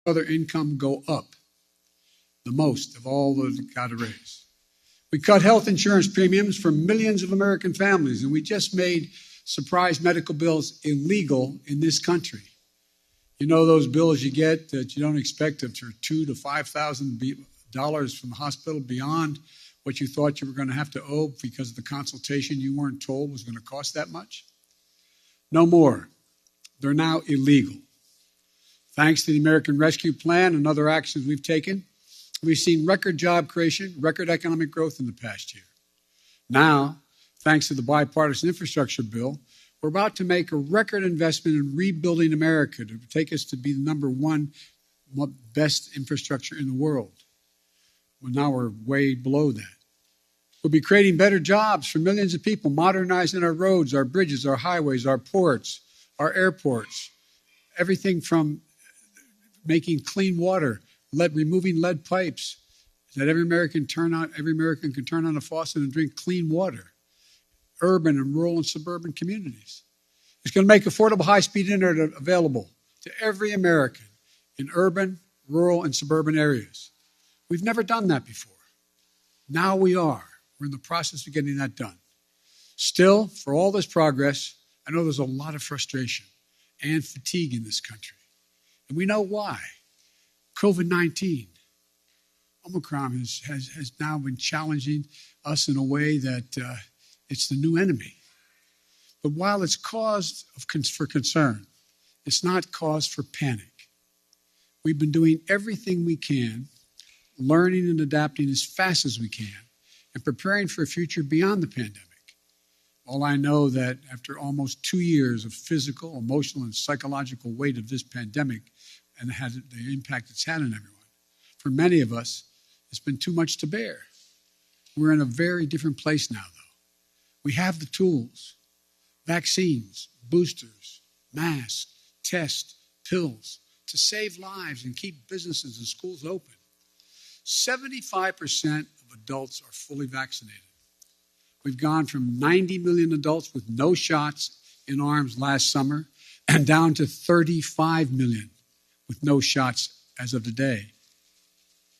other income go up the most of all those that got a raise. We cut health insurance premiums for millions of American families, and we just made surprise medical bills illegal in this country. You know those bills you get that you don't expect of $2,000 to $5,000 from the hospital beyond what you thought you were going to have to owe because of the consultation you weren't told was going to cost that much? No more. They're now illegal. Thanks to the American Rescue Plan and other actions we've taken, we've seen record job creation, record economic growth in the past year. Now, thanks to the bipartisan infrastructure bill, we're about to make a record investment in rebuilding America to take us to be the number one best infrastructure in the world. Well, now we're way below that. We'll be creating better jobs for millions of people, modernizing our roads, our bridges, our highways, our ports, our airports, everything from making clean water, removing lead pipes, that every American can turn on a faucet and drink clean water. Urban and rural and suburban communities. It's going to make affordable high-speed internet available to every American in urban, rural, and suburban areas. We've never done that before. Now we are. We're in the process of getting that done. Still, for all this progress, I know there's a lot of frustration and fatigue in this country. And we know why. COVID-19, Omicron has now been challenging us in a way that it's the new enemy. But while it's cause for concern, it's not cause for panic. We've been doing everything we can, learning and adapting as fast as we can, and preparing for a future beyond the pandemic. All I know that after almost 2 years of physical, emotional, and psychological weight of this pandemic and the impact it's had on everyone, for many of us, it's been too much to bear. We're in a very different place now, though. We have the tools, vaccines, boosters, masks, tests, pills, to save lives and keep businesses and schools open. 75% of adults are fully vaccinated. We've gone from 90 million adults with no shots in arms last summer and down to 35 million with no shots as of today.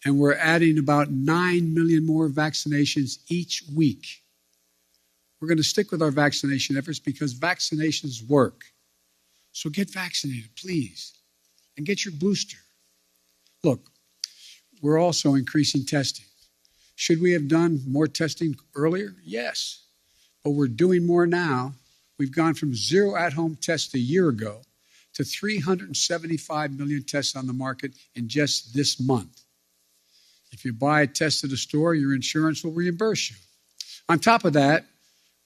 And we're adding about 9 million more vaccinations each week. We're going to stick with our vaccination efforts because vaccinations work. So get vaccinated, please, and get your booster. Look, we're also increasing testing. Should we have done more testing earlier? Yes, but we're doing more now. We've gone from 0 at-home tests a year ago to 375 million tests on the market in just this month. If you buy a test at a store, your insurance will reimburse you. On top of that,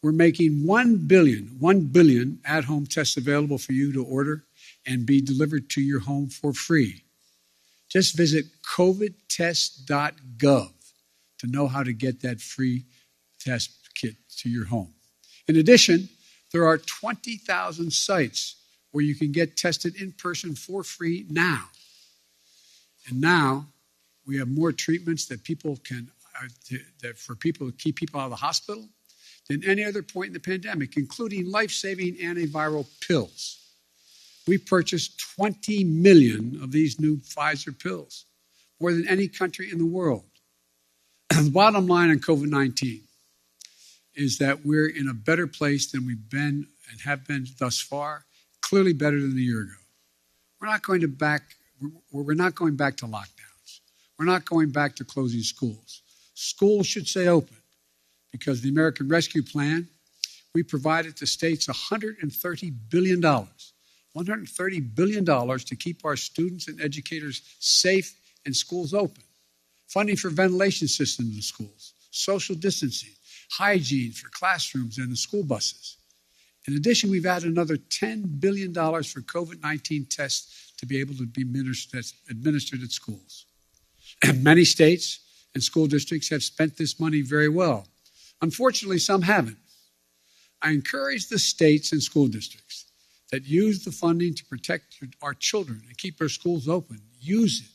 we're making 1 billion at-home tests available for you to order and be delivered to your home for free. Just visit covidtest.gov to know how to get that free test kit to your home. In addition, there are 20,000 sites where you can get tested in person for free now. And now we have more treatments that for people to keep people out of the hospital than any other point in the pandemic, including life-saving antiviral pills. We purchased 20 million of these new Pfizer pills, more than any country in the world. The bottom line on COVID-19 is that we're in a better place than we've been and have been thus far, clearly better than a year ago. We're not going back to lockdowns. We're not going back to closing schools. Schools should stay open because the American Rescue Plan, we provided to states $130 billion. $130 billion to keep our students and educators safe and schools open. Funding for ventilation systems in schools, social distancing, hygiene for classrooms and the school buses. In addition, we've added another $10 billion for COVID-19 tests to be able to be administered at schools. And many states and school districts have spent this money very well. Unfortunately, some haven't. I encourage the states and school districts that use the funding to protect our children and keep our schools open. Use it.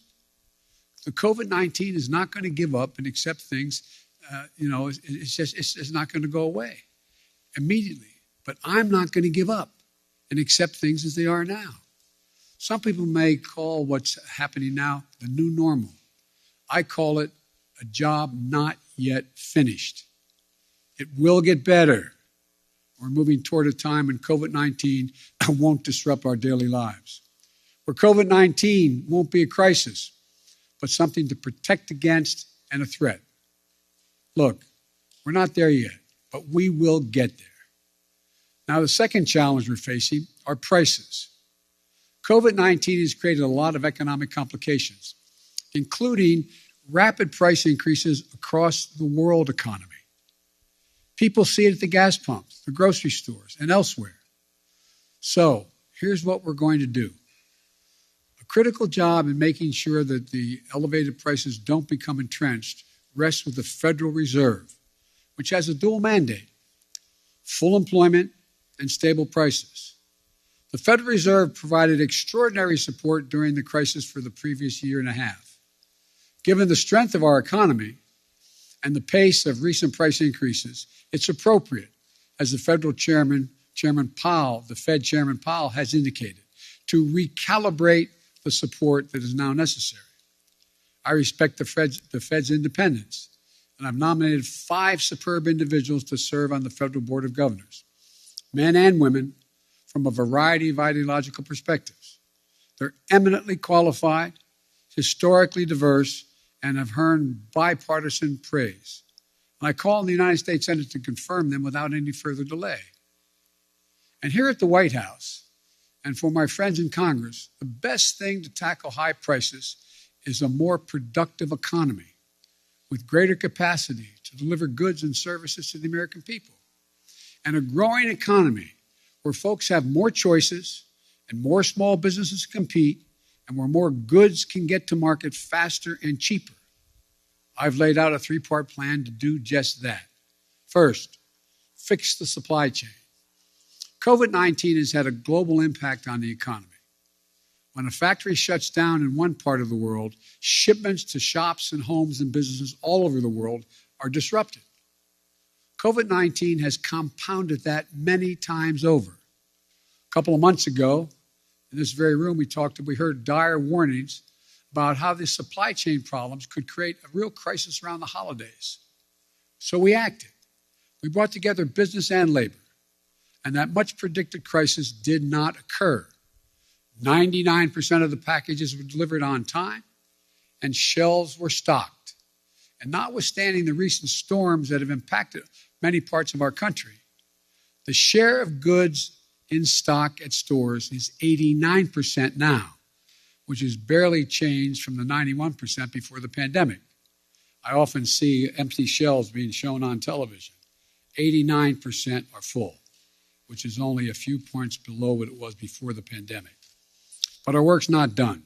The COVID-19 is not going to give up and accept things. It's not going to go away immediately. But I'm not going to give up and accept things as they are now. Some people may call what's happening now the new normal. I call it a job not yet finished. It will get better. We're moving toward a time when COVID-19 won't disrupt our daily lives, where COVID-19 won't be a crisis, but something to protect against and a threat. Look, we're not there yet, but we will get there. Now, the second challenge we're facing are prices. COVID-19 has created a lot of economic complications, including rapid price increases across the world economy. People see it at the gas pumps, the grocery stores, and elsewhere. So, here's what we're going to do. A critical job in making sure that the elevated prices don't become entrenched rests with the Federal Reserve, which has a dual mandate: full employment and stable prices. The Federal Reserve provided extraordinary support during the crisis for the previous year and a half. Given the strength of our economy and the pace of recent price increases, it's appropriate, as the Federal Chairman Powell, the Fed Chairman Powell, has indicated, to recalibrate the support that is now necessary. I respect the Fed's independence, and I've nominated 5 superb individuals to serve on the Federal Board of Governors, men and women from a variety of ideological perspectives. They're eminently qualified, historically diverse, and have earned bipartisan praise. And I call on the United States Senate to confirm them without any further delay. And here at the White House, and for my friends in Congress, the best thing to tackle high prices is a more productive economy with greater capacity to deliver goods and services to the American people. And a growing economy where folks have more choices and more small businesses compete, and where more goods can get to market faster and cheaper. I've laid out a 3-part plan to do just that. First, fix the supply chain. COVID-19 has had a global impact on the economy. When a factory shuts down in one part of the world, shipments to shops and homes and businesses all over the world are disrupted. COVID-19 has compounded that many times over. A couple of months ago, in this very room, we heard dire warnings about how the supply chain problems could create a real crisis around the holidays. So we acted. We brought together business and labor, and that much predicted crisis did not occur. 99% of the packages were delivered on time, and shelves were stocked. And notwithstanding the recent storms that have impacted many parts of our country, the share of goods in stock at stores is 89% now, which has barely changed from the 91% before the pandemic. I often see empty shelves being shown on television. 89% are full, which is only a few points below what it was before the pandemic. But our work's not done.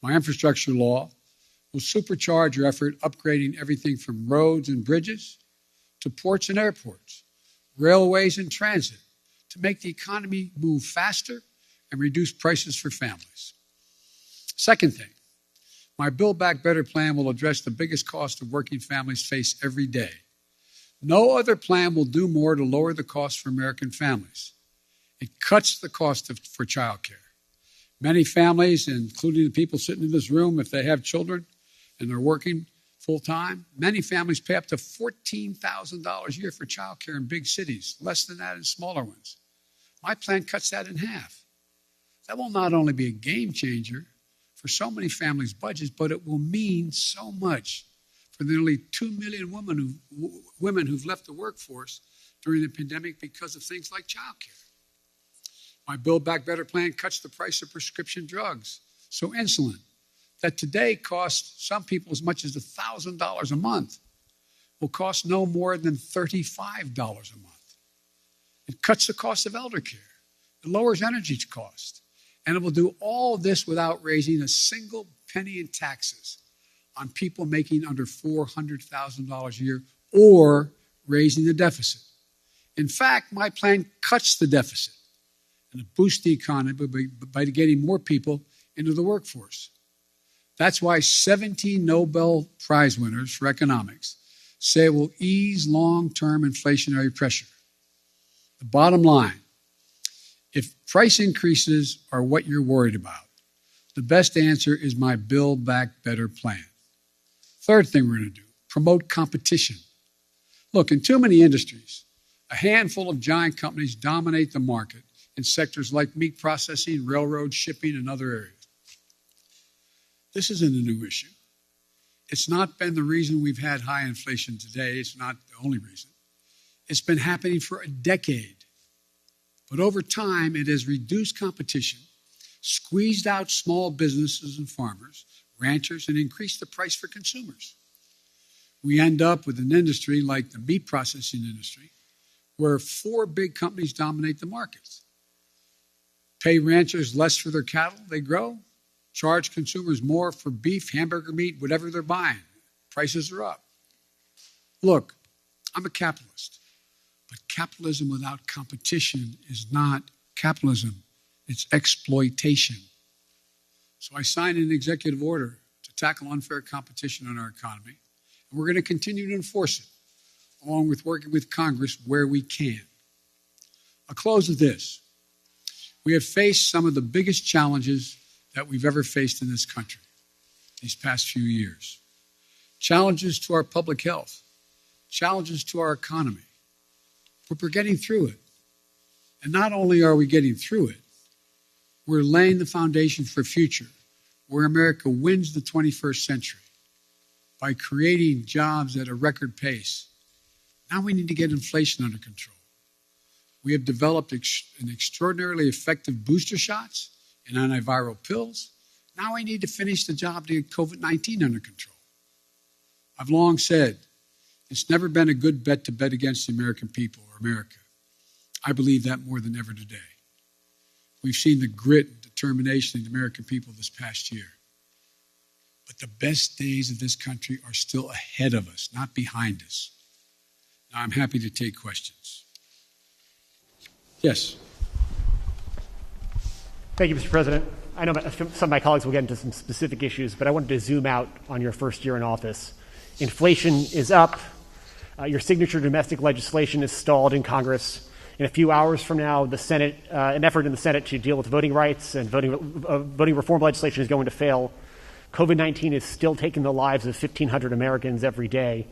My infrastructure law will supercharge your effort upgrading everything from roads and bridges to ports and airports, railways and transit, to make the economy move faster and reduce prices for families. Second thing, my Build Back Better plan will address the biggest cost of working families face every day. No other plan will do more to lower the cost for American families. It cuts the cost for childcare. Many families, including the people sitting in this room, if they have children and they're working full-time, many families pay up to $14,000 a year for childcare in big cities, less than that in smaller ones. My plan cuts that in half. That will not only be a game changer for so many families' budgets, but it will mean so much for the nearly 2 million women who've left the workforce during the pandemic because of things like childcare. My Build Back Better plan cuts the price of prescription drugs. So insulin, that today costs some people as much as $1,000 a month, will cost no more than $35 a month. It cuts the cost of elder care. It lowers energy cost. And it will do all this without raising a single penny in taxes on people making under $400,000 a year or raising the deficit. In fact, my plan cuts the deficit and it boosts the economy by getting more people into the workforce. That's why 17 Nobel Prize winners for economics say it will ease long-term inflationary pressure. The bottom line If price increases are what you're worried about, the best answer is my Build Back Better plan. Third thing we're going to do, promote competition. Look, in too many industries, a handful of giant companies dominate the market in sectors like meat processing, railroad, shipping, and other areas. This isn't a new issue. It's not been the reason we've had high inflation today. It's not the only reason. It's been happening for a decade. But over time, it has reduced competition, squeezed out small businesses and farmers, ranchers, and increased the price for consumers. We end up with an industry like the meat processing industry, where 4 big companies dominate the markets. Pay ranchers less for their cattle they grow, charge consumers more for beef, hamburger meat, whatever they're buying. Prices are up. Look, I'm a capitalist, but capitalism without competition is not capitalism. It's exploitation. So I signed an executive order to tackle unfair competition in our economy, and we're going to continue to enforce it, along with working with Congress where we can. I'll close with this. We have faced some of the biggest challenges that we've ever faced in this country these past few years. Challenges to our public health, challenges to our economy. But we're getting through it. And not only are we getting through it, we're laying the foundation for a future where America wins the 21st century by creating jobs at a record pace. Now we need to get inflation under control. We have developed an extraordinarily effective booster shots and antiviral pills. Now we need to finish the job to get COVID-19 under control. I've long said it's never been a good bet to bet against the American people or America. I believe that more than ever today. We've seen the grit and determination of the American people this past year. But the best days of this country are still ahead of us, not behind us. Now, I'm happy to take questions. Yes. Thank you, Mr. President. I know some of my colleagues will get into some specific issues, but I wanted to zoom out on your first year in office. Inflation is up. Your signature domestic legislation is stalled in Congress. In a few hours from now, the Senate, an effort in the Senate to deal with voting rights and voting reform legislation is going to fail. COVID-19 is still taking the lives of 1,500 Americans every day,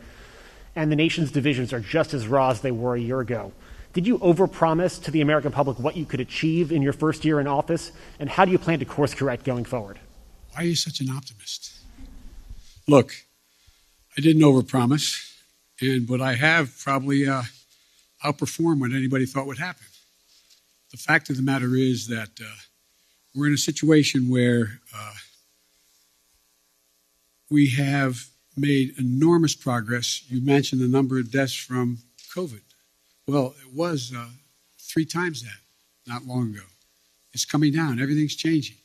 and the nation's divisions are just as raw as they were a year ago. Did you overpromise to the American public what you could achieve in your first year in office, and how do you plan to course correct going forward? Why are you such an optimist? Look, I didn't overpromise, but I have probably outperformed what anybody thought would happen. The fact of the matter is that we're in a situation where we have made enormous progress. You mentioned the number of deaths from COVID. Well, it was 3 times that not long ago. It's coming down. Everything's changing.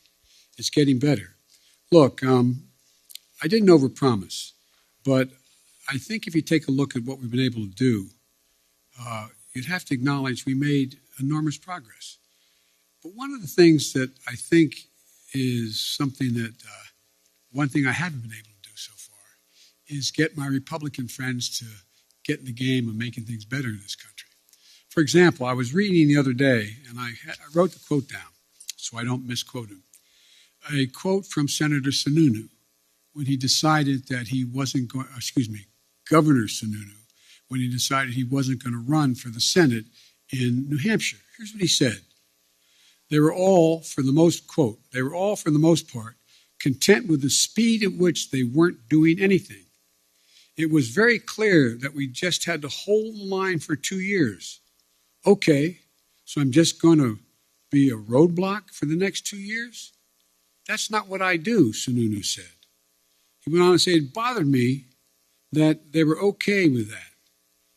It's getting better. Look, I didn't overpromise, but I think if you take a look at what we've been able to do, you'd have to acknowledge we made enormous progress. But one of the things that I think is something that, one thing I haven't been able to do so far is get my Republican friends to get in the game of making things better in this country. For example, I was reading the other day, and I wrote the quote down so I don't misquote him. A quote from Senator Sununu when he decided that he wasn't going, Governor Sununu, when he decided he wasn't going to run for the Senate in New Hampshire. Here's what he said. They were all, for the most part, content with the speed at which they weren't doing anything. It was very clear that we just had to hold the line for 2 years. Okay, so I'm just going to be a roadblock for the next 2 years? That's not what I do, Sununu said. He went on to say it bothered me that they were okay with that.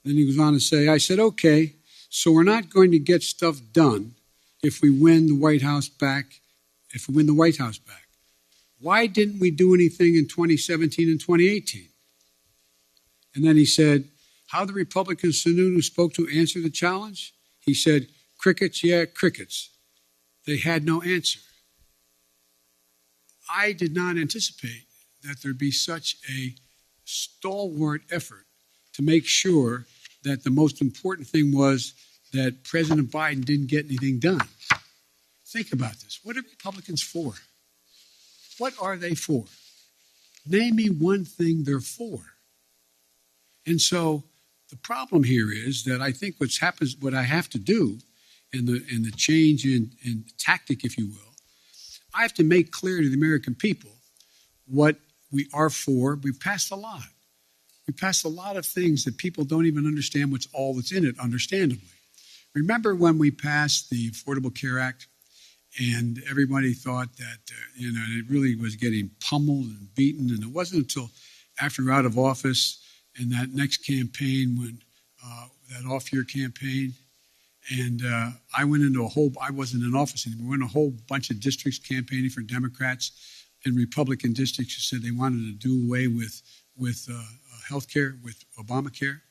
Then he goes on to say, I said, okay, so we're not going to get stuff done if we win the White House back. Why didn't we do anything in 2017 and 2018? And then he said, how the Republican Sununu spoke to answer the challenge? He said, crickets, yeah, crickets. They had no answer. I did not anticipate that there'd be such a stalwart effort to make sure that the most important thing was that President Biden didn't get anything done. Think about this. What are Republicans for? What are they for? Name me one thing they're for. And so the problem here is that I think what I have to do in the change in tactic, if you will, I have to make clear to the American people what we are for. We've passed a lot. We passed a lot of things that people don't even understand what's all that's in it, understandably. Remember when we passed the Affordable Care Act and everybody thought that, it really was getting pummeled and beaten. And it wasn't until after we were out of office in that next campaign, when that off-year campaign, and I wasn't in office anymore. We went in a whole bunch of districts campaigning for Democrats and Republican districts who said they wanted to do away with health care, with Obamacare.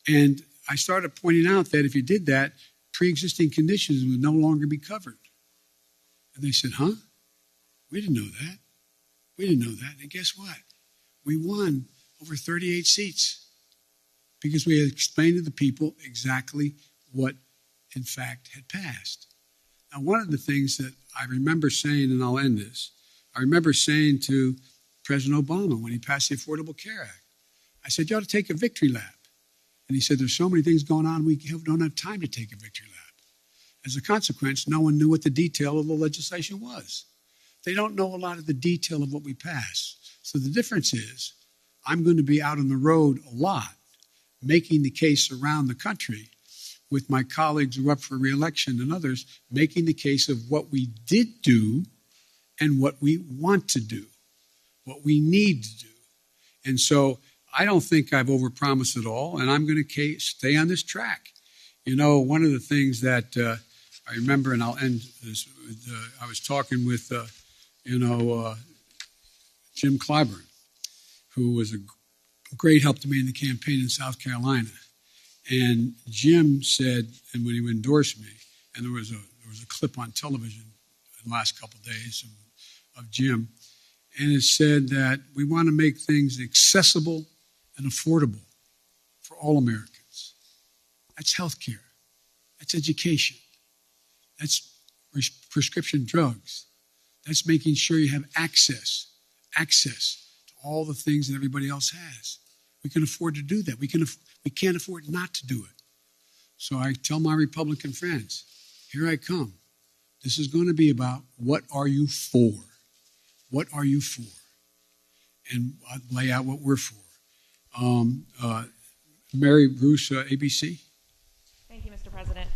And I started pointing out that if you did that, pre-existing conditions would no longer be covered. And they said, huh? We didn't know that. We didn't know that. And guess what? We won over 38 seats because we had explained to the people exactly what, in fact, had passed. Now, one of the things that I remember saying, and I'll end this, I remember saying to President Obama when he passed the Affordable Care Act, I said, you ought to take a victory lap. And he said, there's so many things going on, we don't have time to take a victory lap. As a consequence, no one knew what the detail of the legislation was. They don't know a lot of the detail of what we pass. So the difference is I'm going to be out on the road a lot, making the case around the country with my colleagues who are up for re-election and others, making the case of what we did do and what we want to do, what we need to do. And so I don't think I've overpromised at all, and I'm going to stay on this track. One of the things that I remember, and I'll end this, I was talking with, Jim Clyburn, who was a great help to me in the campaign in South Carolina. And Jim said, and when he endorsed me, and there was a clip on television in the last couple of days of Jim, and it said that we want to make things accessible and affordable for all Americans. That's health care. That's education. That's prescription drugs. That's making sure you have access to all the things that everybody else has. We can afford to do that. We can't afford not to do it. So I tell my Republican friends, here I come. This is going to be about what are you for? What are you for? And I'll lay out what we're for. Mary Bruce, ABC. Thank you, Mr. President.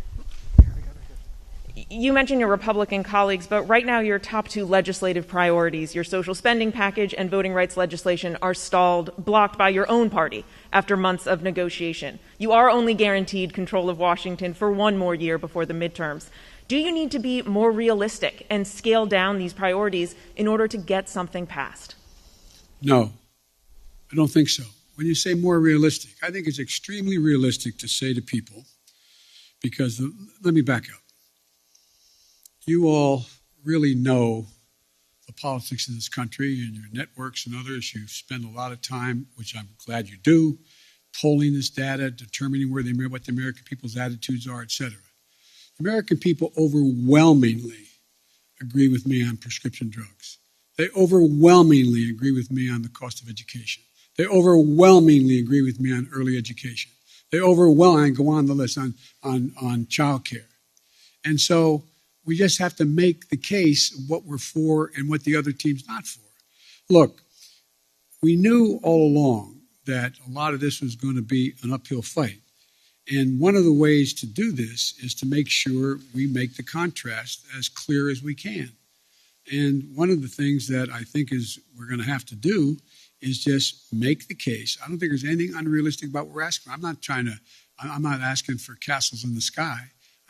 You mentioned your Republican colleagues, but right now your top two legislative priorities, your social spending package and voting rights legislation, are stalled, blocked by your own party after months of negotiation. You are only guaranteed control of Washington for one more year before the midterms. Do you need to be more realistic and scale down these priorities in order to get something passed? No, I don't think so. When you say more realistic, I think it's extremely realistic to say to people, because let me back up. You all really know the politics of this country and your networks and others. You spend a lot of time, which I'm glad you do, polling this data, determining what the American people's attitudes are, et cetera. The American people overwhelmingly agree with me on prescription drugs. They overwhelmingly agree with me on the cost of education. They overwhelmingly agree with me on early education. They overwhelmingly go on the list on child care. And so we just have to make the case of what we're for and what the other team's not for. Look, we knew all along that a lot of this was going to be an uphill fight. And one of the ways to do this is to make sure we make the contrast as clear as we can. And one of the things that I think is we're going to have to do is just make the case. I don't think there's anything unrealistic about what we're asking for. I'm not asking for castles in the sky.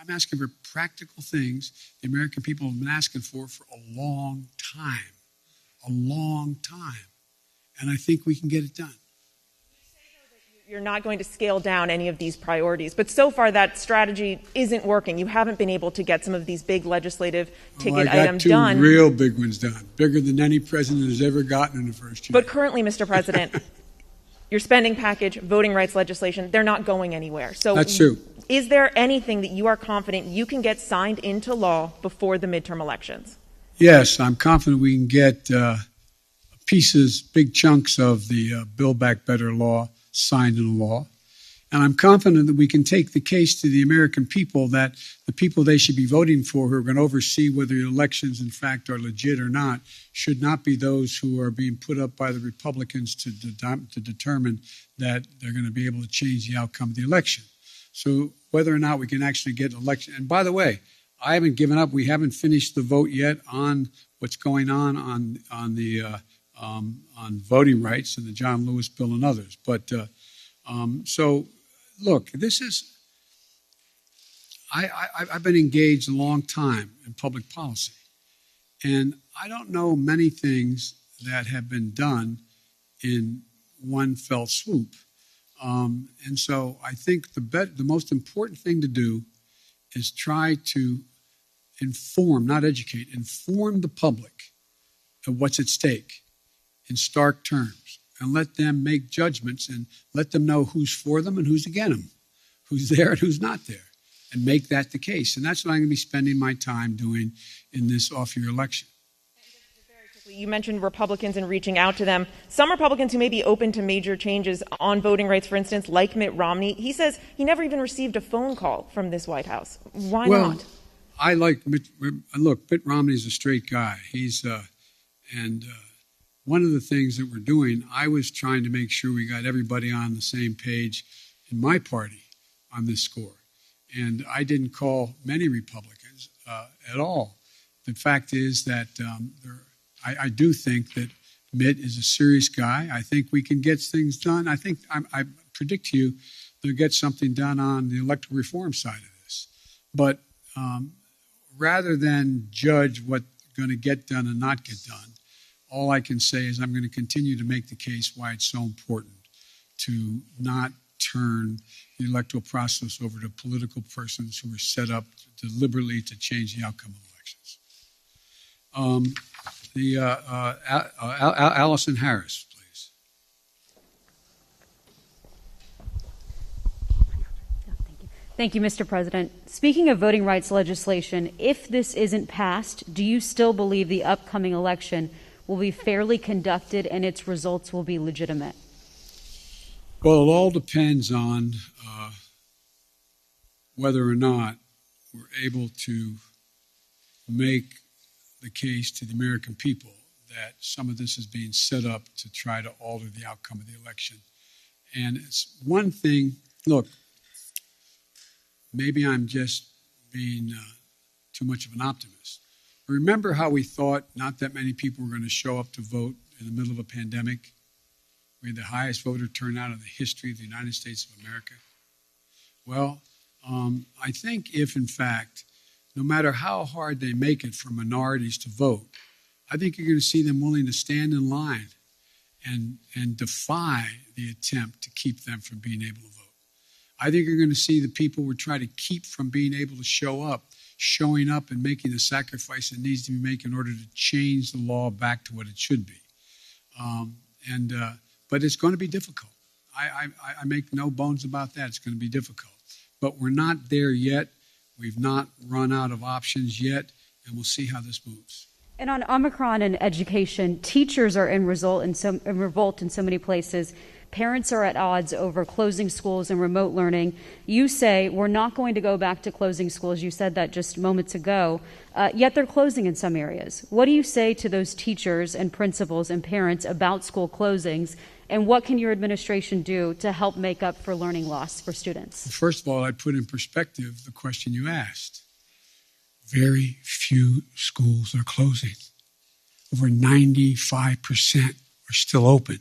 I'm asking for practical things the American people have been asking for a long time. A long time. And I think we can get it done. You're not going to scale down any of these priorities. But so far, that strategy isn't working. You haven't been able to get some of these big legislative ticket items done. I got two real big ones done, bigger than any president has ever gotten in the first year. But currently, Mr. President, your spending package, voting rights legislation, they're not going anywhere. So That's true. Is there anything that you are confident you can get signed into law before the midterm elections? Yes, I'm confident we can get pieces, big chunks of the Build Back Better law signed into law. And I'm confident that we can take the case to the American people that the people they should be voting for who are going to oversee whether the elections, in fact, are legit or not, should not be those who are being put up by the Republicans to determine that they're going to be able to change the outcome of the election. So whether or not we can actually get an election. And by the way, I haven't given up. We haven't finished the vote yet on what's going on voting rights and the John Lewis bill and others. But so, look, this is. I've been engaged a long time in public policy, and I don't know many things that have been done in one fell swoop. And so I think the most important thing to do is try to inform, not educate, inform the public of what's at stake in stark terms, and let them make judgments and let them know who's for them and who's against them, who's there and who's not there, and make that the case. And that's what I'm going to be spending my time doing in this off-year election. You mentioned Republicans and reaching out to them. Some Republicans who may be open to major changes on voting rights, for instance, like Mitt Romney, he says he never even received a phone call from this White House. Why not? I like Mitt. Look, Mitt Romney's a straight guy. One of the things that we're doing, I was trying to make sure we got everybody on the same page in my party on this score. And I didn't call many Republicans at all. The fact is that I do think that Mitt is a serious guy. I think we can get things done. I think I predict to you they'll get something done on the electoral reform side of this. But rather than judge what's going to get done and not get done, all I can say is I'm going to continue to make the case why it's so important to not turn the electoral process over to political persons who are set up deliberately to change the outcome of elections. Allison Harris, please. Thank you, Mr. President. Speaking of voting rights legislation, if this isn't passed, do you still believe the upcoming election will be fairly conducted and its results will be legitimate? Well, it all depends on whether or not we're able to make the case to the American people that some of this is being set up to try to alter the outcome of the election. And it's one thing, look, maybe I'm just being too much of an optimist. Remember how we thought not that many people were going to show up to vote in the middle of a pandemic? We had the highest voter turnout in the history of the United States of America. Well, I think if, in fact, no matter how hard they make it for minorities to vote, I think you're going to see them willing to stand in line and defy the attempt to keep them from being able to vote. I think you're going to see the people we're trying to keep from being able to show up, showing up and making the sacrifice that needs to be made in order to change the law back to what it should be. But it's going to be difficult. I make no bones about that. It's going to be difficult. But we're not there yet. We've not run out of options yet, and we'll see how this moves. And on Omicron and education, teachers are in revolt in so many places. Parents are at odds over closing schools and remote learning. You say we're not going to go back to closing schools. You said that just moments ago, yet they're closing in some areas. What do you say to those teachers and principals and parents about school closings, and what can your administration do to help make up for learning loss for students? First of all, I'd put in perspective the question you asked. Very few schools are closing. Over 95% are still open.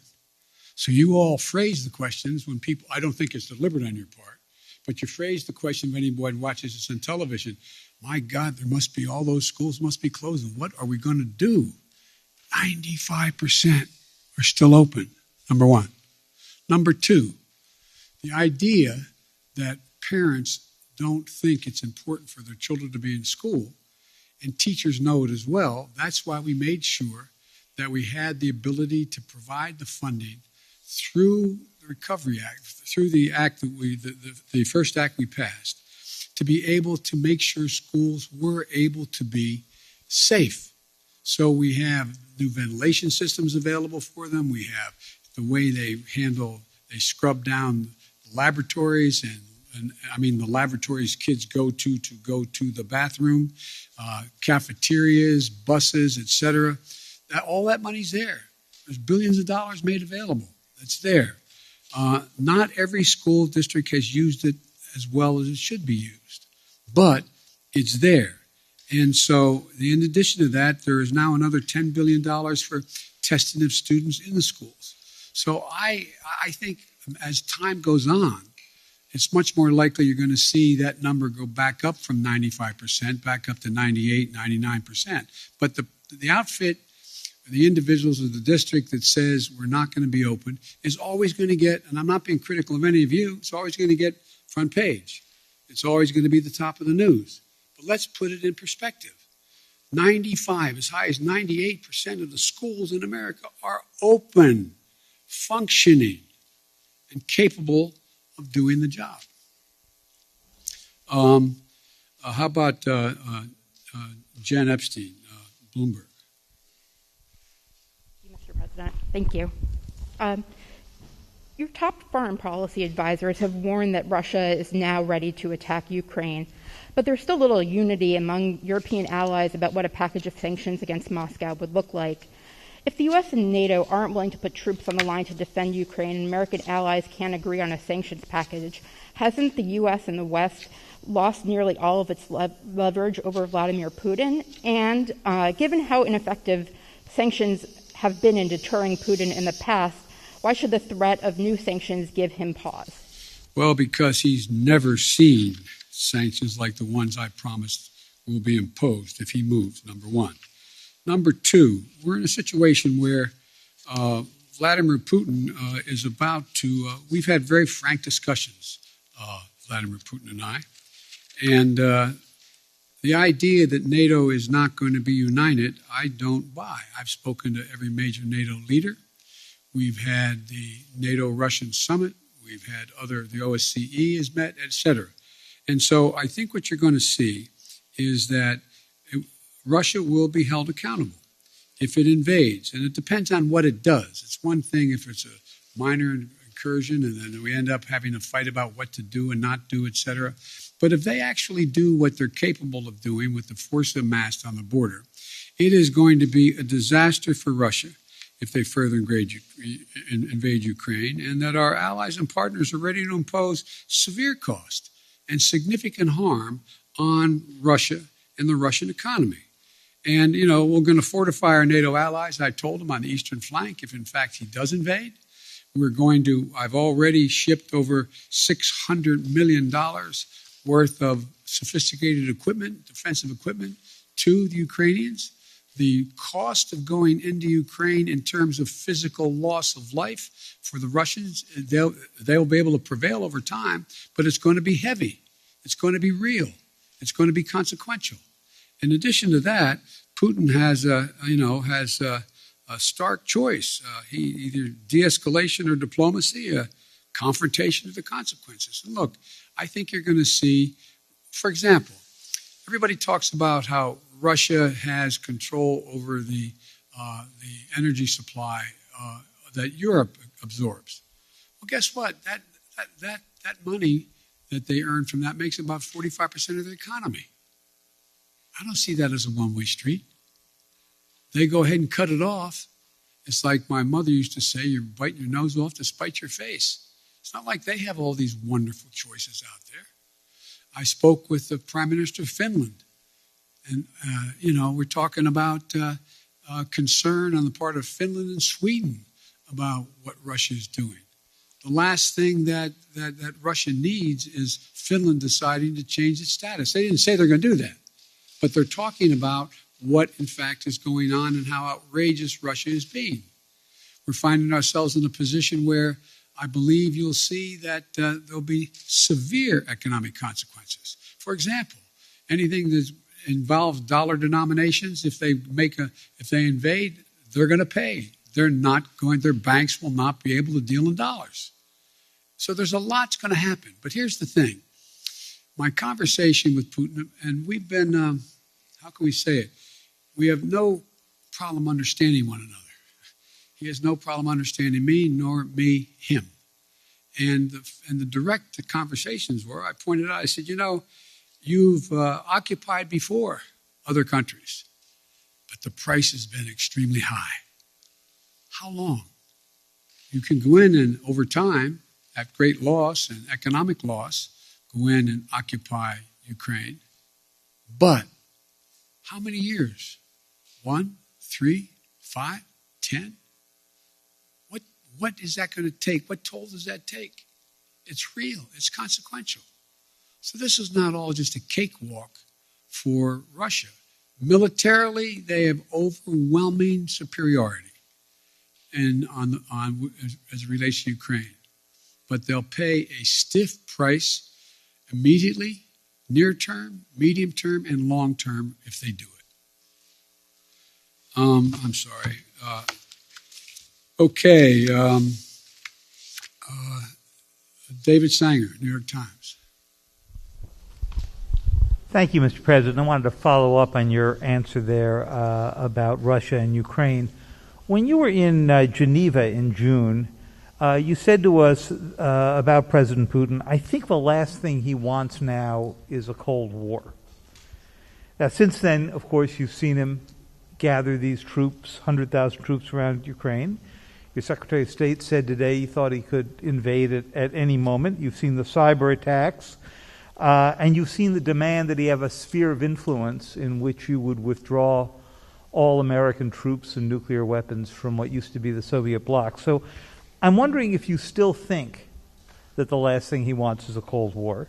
So you all phrase the questions when people, I don't think it's deliberate on your part, but you phrase the question when anybody watches this on television. My God, there must be, all those schools must be closing. What are we going to do? 95% are still open, number one. Number two, the idea that parents don't think it's important for their children to be in school, and teachers know it as well. That's why we made sure that we had the ability to provide the funding through the Recovery Act, through the act that the first act we passed, to be able to make sure schools were able to be safe. So we have new ventilation systems available for them. We have the way they scrub down laboratories and I mean the laboratories kids go to the bathroom, cafeterias, buses, etc. All that money's there. There's billions of dollars made available. That's there. Not every school district has used it as well as it should be used, but it's there. And so, in addition to that, there is now another $10 billion for testing of students in the schools. So I think as time goes on, it's much more likely you're going to see that number go back up from 95%, back up to 98, 99%. But the outfit, the individuals of the district that says we're not going to be open is always going to get, and I'm not being critical of any of you, it's always going to get front page. It's always going to be the top of the news. But let's put it in perspective. 95, as high as 98% of the schools in America are open, functioning, and capable of doing the job. How about Jen Epstein, Bloomberg? Mr. President, thank you. Your top foreign policy advisors have warned that Russia is now ready to attack Ukraine, but there's still little unity among European allies about what a package of sanctions against Moscow would look like. If the U.S. and NATO aren't willing to put troops on the line to defend Ukraine and American allies can't agree on a sanctions package, hasn't the U.S. and the West lost nearly all of its leverage over Vladimir Putin? And given how ineffective sanctions have been in deterring Putin in the past, why should the threat of new sanctions give him pause? Well, because he's never seen sanctions like the ones I promised will be imposed if he moves, number one. Number two, we're in a situation where Vladimir Putin is about to, we've had very frank discussions, Vladimir Putin and I, and the idea that NATO is not going to be united, I don't buy. I've spoken to every major NATO leader. We've had the NATO-Russian summit. We've had the OSCE has met, et cetera. And so I think what you're going to see is that Russia will be held accountable if it invades. And it depends on what it does. It's one thing if it's a minor incursion and then we end up having a fight about what to do and not do, et cetera. But if they actually do what they're capable of doing with the force amassed on the border, it is going to be a disaster for Russia if they further invade Ukraine, and that our allies and partners are ready to impose severe cost and significant harm on Russia and the Russian economy. And, we're going to fortify our NATO allies. I told them on the eastern flank, if in fact he does invade, I've already shipped over $600 million worth of sophisticated equipment, defensive equipment, to the Ukrainians. The cost of going into Ukraine in terms of physical loss of life for the Russians, they'll be able to prevail over time, but it's going to be heavy. It's going to be real. It's going to be consequential. In addition to that, Putin has a stark choice. He either de-escalation or diplomacy, a confrontation of the consequences. And look, I think you're going to see, for example, everybody talks about how Russia has control over the energy supply that Europe absorbs. Well, guess what? That money that they earn from that makes about 45% of the economy. I don't see that as a one-way street. They go ahead and cut it off. It's like my mother used to say, you're biting your nose off to spite your face. It's not like they have all these wonderful choices out there. I spoke with the Prime Minister of Finland. And, we're talking about concern on the part of Finland and Sweden about what Russia is doing. The last thing that Russia needs is Finland deciding to change its status. They didn't say they're going to do that, but they're talking about what, in fact, is going on and how outrageous Russia is being. We're finding ourselves in a position where I believe you'll see that there'll be severe economic consequences. For example, anything that involves dollar denominations, if they invade, they're going to pay. Their banks will not be able to deal in dollars. So there's a lot's going to happen. But here's the thing. My conversation with Putin, and we've been, how can we say it? We have no problem understanding one another. He has no problem understanding me, nor me him. And the direct conversations were, I pointed out, I said, you've occupied before other countries, but the price has been extremely high. How long? You can go in and over time, at great loss and economic loss, go in and occupy Ukraine. But how many years? 1, 3, 5, 10? What is that going to take? What toll does that take? It's real. It's consequential. So this is not all just a cakewalk for Russia. Militarily, they have overwhelming superiority as it relates to Ukraine. But they'll pay a stiff price immediately, near term, medium term, and long term if they do it. I'm sorry. Okay. David Sanger, New York Times. Thank you, Mr. President. I wanted to follow up on your answer there about Russia and Ukraine. When you were in Geneva in June, you said to us about President Putin, I think the last thing he wants now is a Cold War. Now, since then, of course, you've seen him gather these troops, 100,000 troops around Ukraine. Your Secretary of State said today he thought he could invade it at any moment. You've seen the cyber attacks, and you've seen the demand that he have a sphere of influence in which you would withdraw all American troops and nuclear weapons from what used to be the Soviet bloc. So I'm wondering if you still think that the last thing he wants is a Cold War.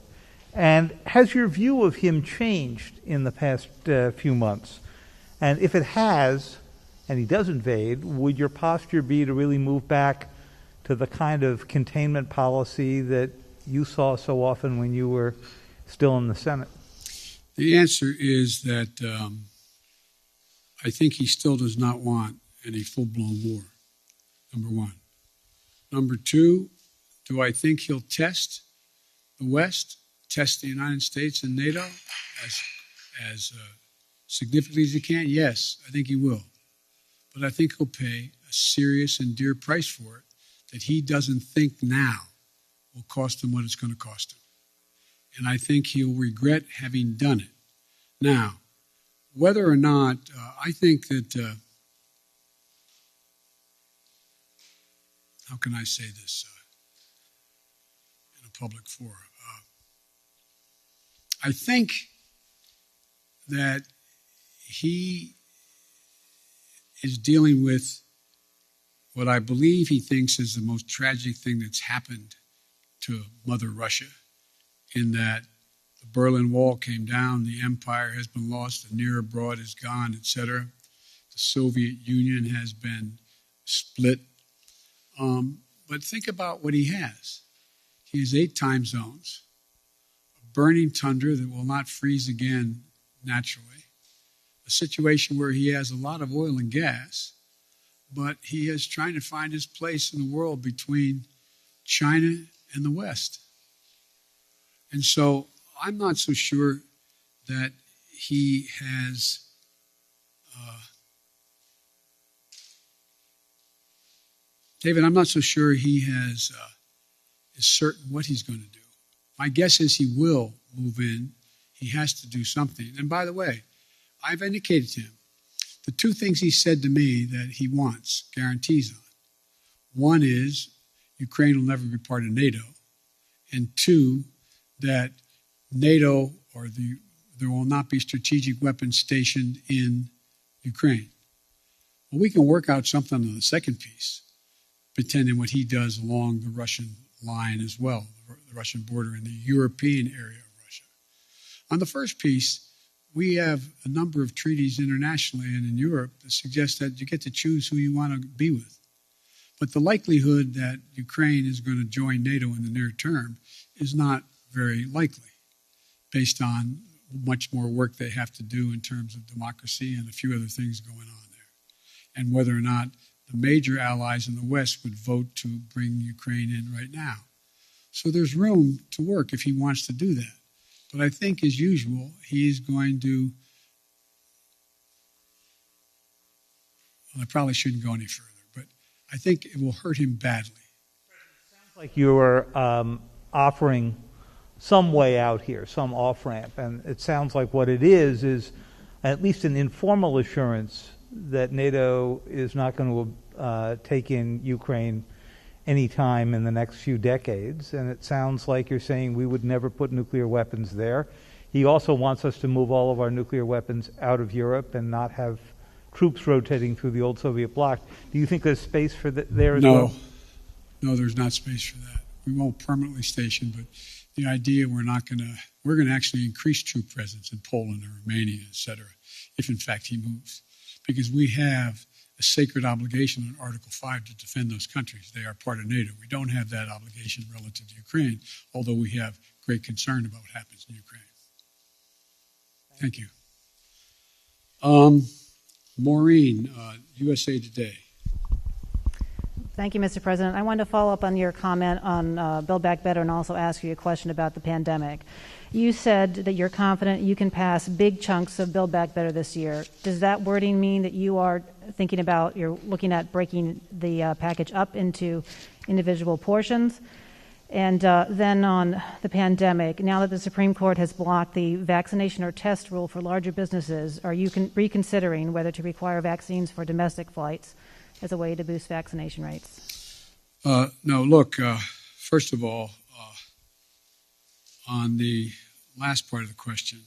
And has your view of him changed in the past few months? And if it has, and he does invade, would your posture be to really move back to the kind of containment policy that you saw so often when you were still in the Senate? The answer is that I think he still does not want any full-blown war, number one. Number two, do I think he'll test the West, test the United States and NATO as significantly as he can? Yes, I think he will. But I think he'll pay a serious and dear price for it that he doesn't think now will cost him what it's going to cost him. And I think he'll regret having done it. Now, whether or not, I think that, how can I say this in a public forum? I think that he is dealing with what I believe he thinks is the most tragic thing that's happened to Mother Russia, in that the Berlin Wall came down, the empire has been lost, the near abroad is gone, etc. The Soviet Union has been split. But think about what he has. He has 8 time zones, a burning tundra that will not freeze again naturally, a situation where he has a lot of oil and gas, but he is trying to find his place in the world between China and the West. And so I'm not so sure that he has David, I'm not so sure he is certain what he's going to do. My guess is he will move in. He has to do something. And by the way, I've indicated to him the 2 things he said to me that he wants guarantees on. One is Ukraine will never be part of NATO. And 2, that NATO or there will not be strategic weapons stationed in Ukraine. Well, we can work out something on the second piece, pretending what he does along the Russian line as well, the Russian border in the European area of Russia. On the first piece, we have a number of treaties internationally and in Europe that suggest that you get to choose who you want to be with. But the likelihood that Ukraine is going to join NATO in the near term is not very likely, based on much more work they have to do in terms of democracy and a few other things going on there, and whether or not the major allies in the West would vote to bring Ukraine in right now. So there's room to work if he wants to do that. But I think, as usual, he's going to, well, I probably shouldn't go any further, but I think it will hurt him badly. Like you were offering some way out here, some off-ramp, and it sounds like what it is at least an informal assurance that NATO is not going to take in Ukraine any time in the next few decades, and it sounds like you're saying we would never put nuclear weapons there. He also wants us to move all of our nuclear weapons out of Europe and not have troops rotating through the old Soviet bloc. Do you think there's space for there as well? No, there's not space for that. We won't permanently station, but the idea we're going to actually increase troop presence in Poland or Romania, et cetera, if in fact he moves. Because we have a sacred obligation in Article 5 to defend those countries. They are part of NATO. We don't have that obligation relative to Ukraine, although we have great concern about what happens in Ukraine. Thank you. Maureen, USA Today. Thank you, Mr. President. I wanted to follow up on your comment on Build Back Better and also ask you a question about the pandemic. You said that you're confident you can pass big chunks of Build Back Better this year. Does that wording mean that you are thinking about, you're looking at breaking the package up into individual portions? And then on the pandemic, now that the Supreme Court has blocked the vaccination or test rule for larger businesses, are you reconsidering whether to require vaccines for domestic flights as a way to boost vaccination rates? No, look, first of all, on the last part of the question,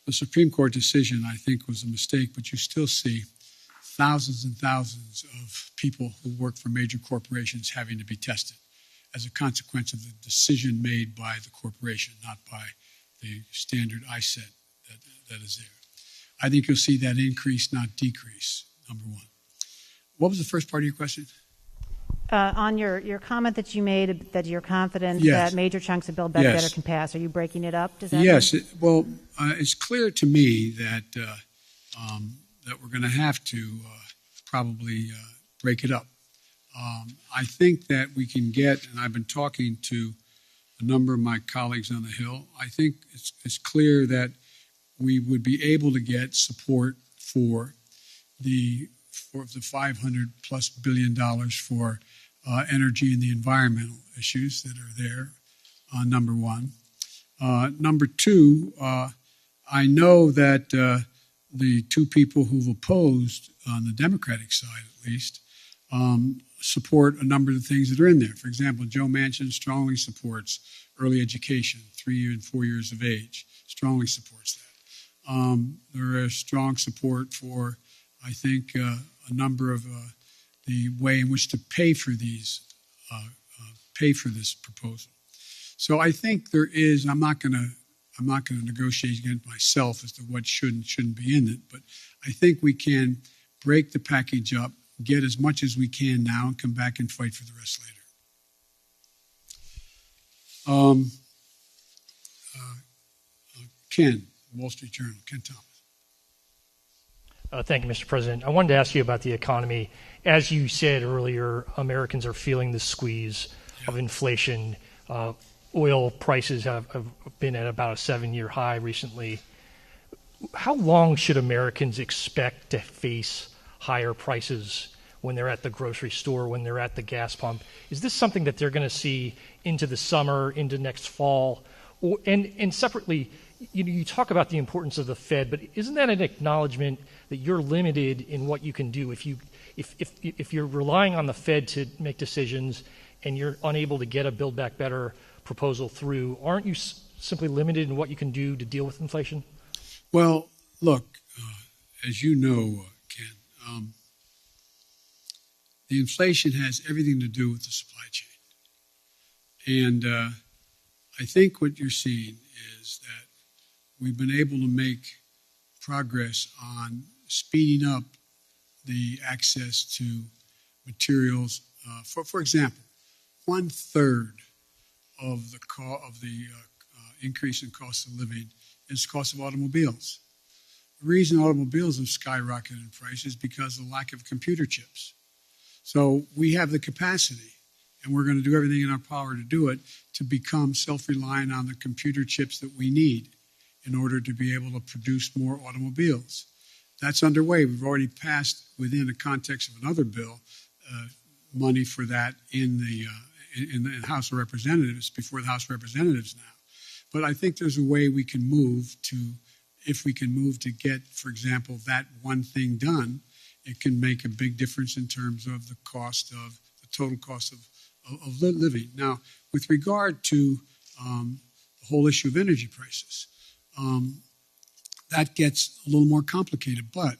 the Supreme Court decision, I think, was a mistake, but you still see thousands and thousands of people who work for major corporations having to be tested as a consequence of the decision made by the corporation, not by the standard ISET that is there. I think you'll see that increase, not decrease, number one. What was the first part of your question? On your comment that you made that you're confident Yes. that major chunks of Build Back Yes. Better can pass, are you breaking it up? Does that Yes. mean? It's clear to me that that we're going to have to probably break it up. I think that we can get, and I've been talking to a number of my colleagues on the Hill, I think it's clear that we would be able to get support for the $500+ billion for energy and the environmental issues that are there, number one. Number two, I know that the two people who've opposed, on the Democratic side at least, support a number of the things that are in there. For example, Joe Manchin strongly supports early education, 3 and 4 years of age, strongly supports that. There is strong support for, I think, a number of the way in which to pay for this proposal. So I think there is. I'm not going to negotiate against myself as to what should and shouldn't be in it, but I think we can break the package up, get as much as we can now, and come back and fight for the rest later. Ken, Wall Street Journal, Ken Thomas. Thank you, Mr. President. I wanted to ask you about the economy. As you said earlier, Americans are feeling the squeeze of inflation. Oil prices have been at about a 7-year high recently. How long should Americans expect to face higher prices when they're at the grocery store, when they're at the gas pump? Is this something that they're going to see into the summer, into next fall? And separately, you talk about the importance of the Fed, but isn't that an acknowledgement that you're limited in what you can do? If you're relying on the Fed to make decisions and you're unable to get a Build Back Better proposal through, aren't you simply limited in what you can do to deal with inflation? Well, look, as you know, Ken, the inflation has everything to do with the supply chain. And I think what you're seeing is that we've been able to make progress on speeding up the access to materials. For example, 1/3 of the increase in cost of living is the cost of automobiles. The reason automobiles have skyrocketed in price is because of the lack of computer chips. So we have the capacity. and we're going to do everything in our power to do it, to become self-reliant on the computer chips that we need in order to be able to produce more automobiles. That's underway. We've already passed, within the context of another bill, money for that in the House of Representatives, before the House of Representatives now. But I think there's a way we can move to, if we can move to get, for example, that one thing done, it can make a big difference in terms of the cost of, the total cost of living. Now, with regard to the whole issue of energy prices, that gets a little more complicated, but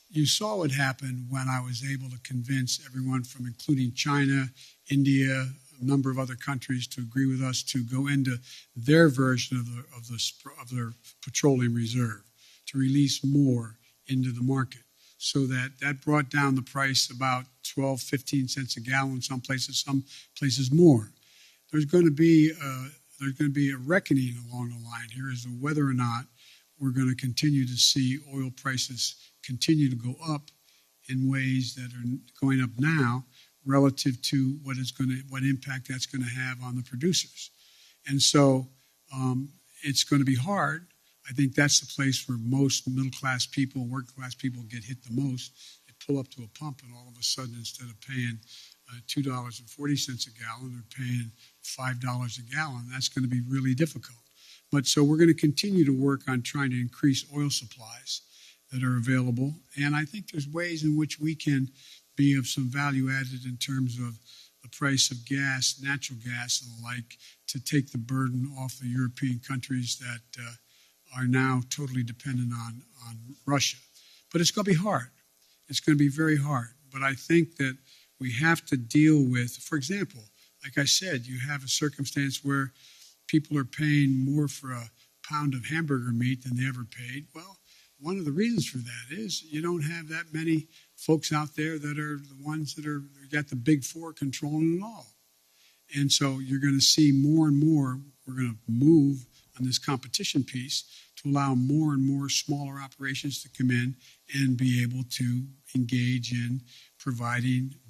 you saw what happened when I was able to convince everyone from including China, India, a number of other countries to agree with us to go into their version of their petroleum reserve, to release more into the market. So that brought down the price about 12, 15 cents a gallon, some places more. There's going to be a reckoning along the line here as to whether or not we're going to continue to see oil prices continue to go up in ways that are going up now relative to what impact that's going to have on the producers. And so it's going to be hard. I think that's the place where most middle-class people, working-class people get hit the most. They pull up to a pump and all of a sudden, instead of paying $2.40 a gallon, they're paying $5 a gallon. That's going to be really difficult. But so we're going to continue to work on trying to increase oil supplies that are available. And I think there's ways in which we can be of some value added in terms of the price of gas, natural gas and the like, to take the burden off the European countries that are now totally dependent on Russia. But it's going to be hard. It's going to be very hard. But I think that we have to deal with, for example, like I said, you have a circumstance where people are paying more for a pound of hamburger meat than they ever paid. Well, one of the reasons for that is you don't have that many folks out there that are the ones that are got the big four controlling it all. And so you're going to see more and more, we're going to move on this competition piece to allow more and more smaller operations to come in and be able to engage in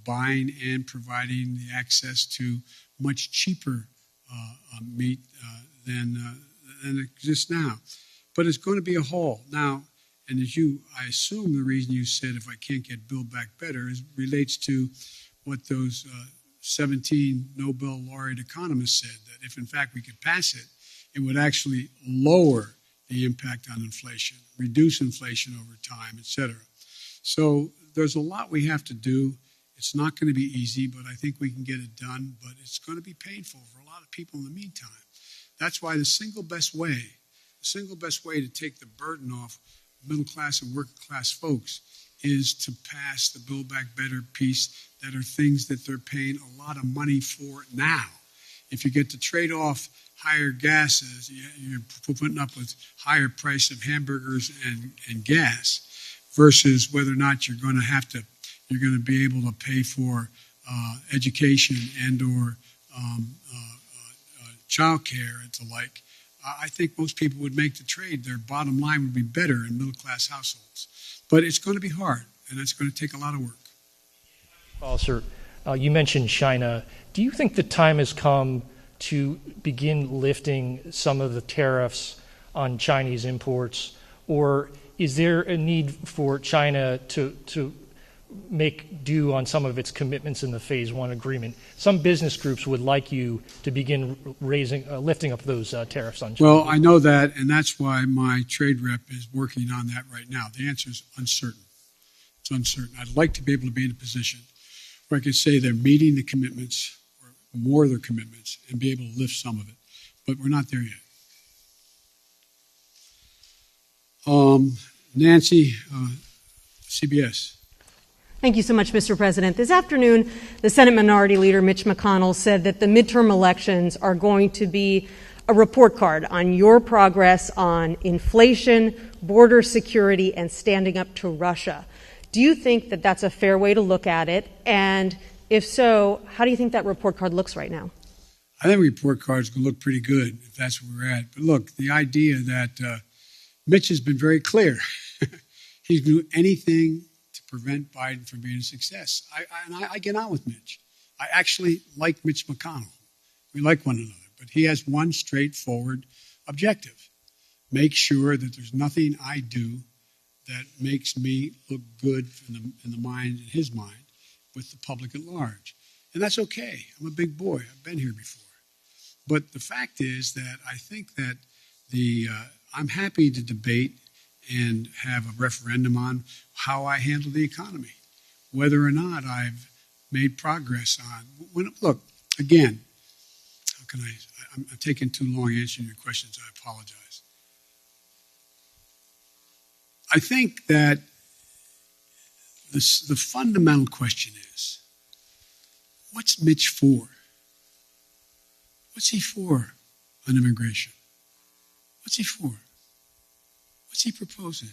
buying and providing the access to much cheaper meat than exists now. But it's going to be a haul. Now, and I assume the reason you said if I can't get Build Back Better relates to what those 17 Nobel laureate economists said, that if in fact we could pass it, it would actually lower the impact on inflation, reduce inflation over time, et cetera. So there's a lot we have to do. It's not going to be easy, but I think we can get it done. But it's going to be painful for a lot of people in the meantime. That's why the single best way to take the burden off middle class and working class folks is to pass the Build Back Better piece that are things that they're paying a lot of money for now. If you get to trade off higher gases, you're putting up with higher price of hamburgers and gas versus whether or not you're going to be able to pay for education and or child care and the like. I think most people would make the trade. Their bottom line would be better in middle-class households. But it's going to be hard, and it's going to take a lot of work. Well, sir, you mentioned China. Do you think the time has come to begin lifting some of the tariffs on Chinese imports, or is there a need for China to make due on some of its commitments in the Phase 1 agreement? Some business groups would like you to begin lifting up those tariffs on China. Well, I know that, and that's why my trade rep is working on that right now. The answer is uncertain. It's uncertain. I'd like to be able to be in a position where I could say they're meeting the commitments or more of their commitments and be able to lift some of it. But we're not there yet. Nancy, CBS. Thank you so much, Mr. President. This afternoon, the Senate Minority Leader, Mitch McConnell, said that the midterm elections are going to be a report card on your progress on inflation, border security, and standing up to Russia. Do you think that that's a fair way to look at it? And if so, how do you think that report card looks right now? I think the report card is going to look pretty good if that's where we're at. But look, the idea that Mitch has been very clear. He's going to do anything to prevent Biden from being a success. I get on with Mitch. I actually like Mitch McConnell. We like one another. But he has one straightforward objective. Make sure that there's nothing I do that makes me look good in his mind, with the public at large. And that's okay. I'm a big boy. I've been here before. But the fact is that I think that I'm happy to debate and have a referendum on how I handle the economy, whether or not I've made progress on. Look, again, how can I'm taking too long answering your questions. I apologize. I think that the fundamental question is, what's Mitch for? What's he for on immigration? What's he for? What's he proposing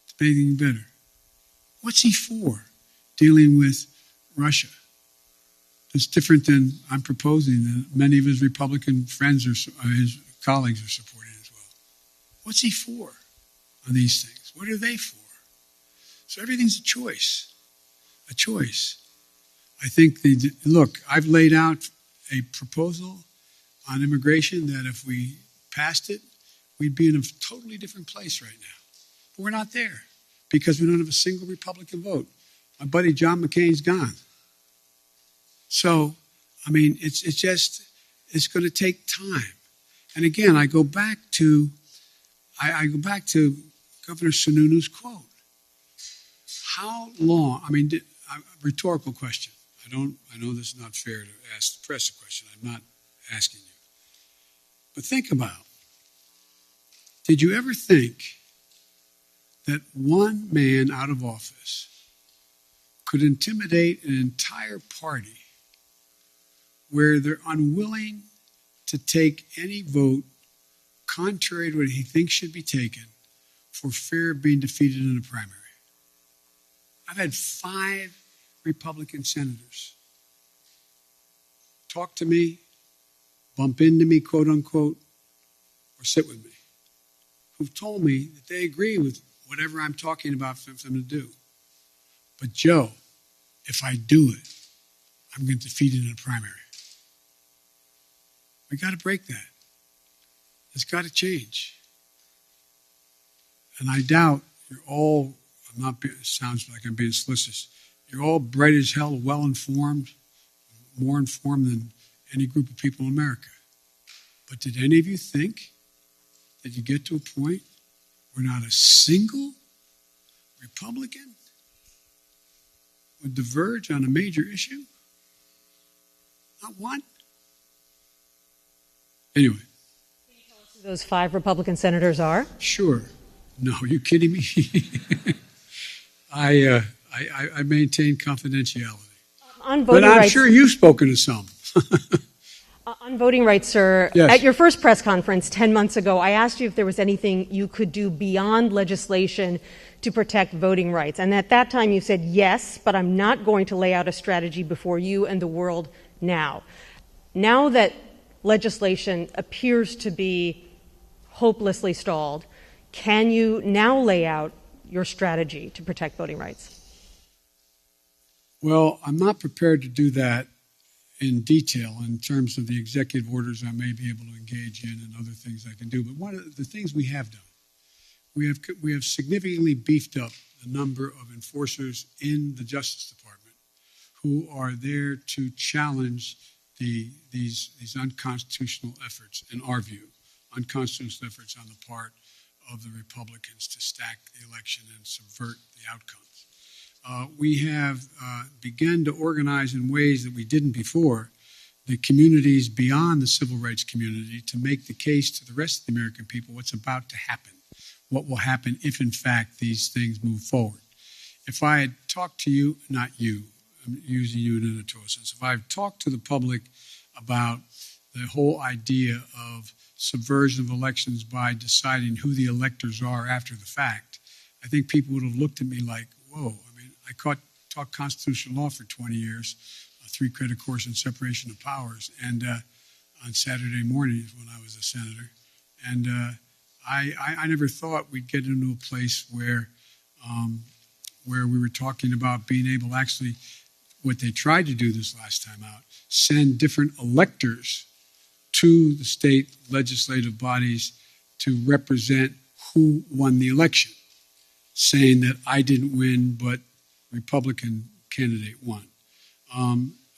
to make anything better? What's he for dealing with Russia? It's different than I'm proposing that many of his Republican friends or his colleagues are supporting as well. What's he for on these things? What are they for? So everything's a choice. A choice. I think, look, I've laid out a proposal on immigration that if we passed it, we'd be in a totally different place right now. But we're not there because we don't have a single Republican vote. My buddy John McCain's gone. So, I mean, it's going to take time. And again, I go back to Governor Sununu's quote. How long? I mean, rhetorical question. I know this is not fair to ask the press a question. I'm not asking you. But think about, did you ever think that one man out of office could intimidate an entire party where they're unwilling to take any vote contrary to what he thinks should be taken for fear of being defeated in a primary? I've had 5 Republican senators talk to me, bump into me, quote unquote, or sit with me, who've told me that they agree with whatever I'm talking about for them to do. But Joe, if I do it, I'm going to defeat it in a primary. We got to break that. It's got to change. And I doubt you're all, it sounds like I'm being solicitous, you're all bright as hell, well-informed, more informed than any group of people in America. But did any of you think that you get to a point where not a single Republican would diverge on a major issue? Not one? Anyway. Can you tell us who those 5 Republican senators are? Sure. No, are you kidding me? I maintain confidentiality. On voting but I'm rights, sure you've spoken to some. on voting rights, sir, yes. At your first press conference 10 months ago, I asked you if there was anything you could do beyond legislation to protect voting rights. And at that time you said, yes, but I'm not going to lay out a strategy before you and the world now. Now that legislation appears to be hopelessly stalled, can you now lay out your strategy to protect voting rights? Well, I'm not prepared to do that in detail in terms of the executive orders I may be able to engage in and other things I can do. But one of the things we have done, we have significantly beefed up the number of enforcers in the Justice Department who are there to challenge these unconstitutional efforts, in our view, unconstitutional efforts on the part of the Republicans to stack the election and subvert the outcomes. We have begun to organize in ways that we didn't before the communities beyond the civil rights community to make the case to the rest of the American people what's about to happen, what will happen if, in fact, these things move forward. If I had talked to you, not you, I'm using you in an editorial sense, if I had talked to the public about the whole idea of subversion of elections by deciding who the electors are after the fact, I think people would have looked at me like, whoa. I mean, I taught constitutional law for 20 years, a 3-credit course in separation of powers, and on Saturday mornings when I was a senator. And I never thought we'd get into a place where we were talking about being able to actually what they tried to do this last time out, send different electors to the state legislative bodies to represent who won the election, saying that I didn't win, but Republican candidate won.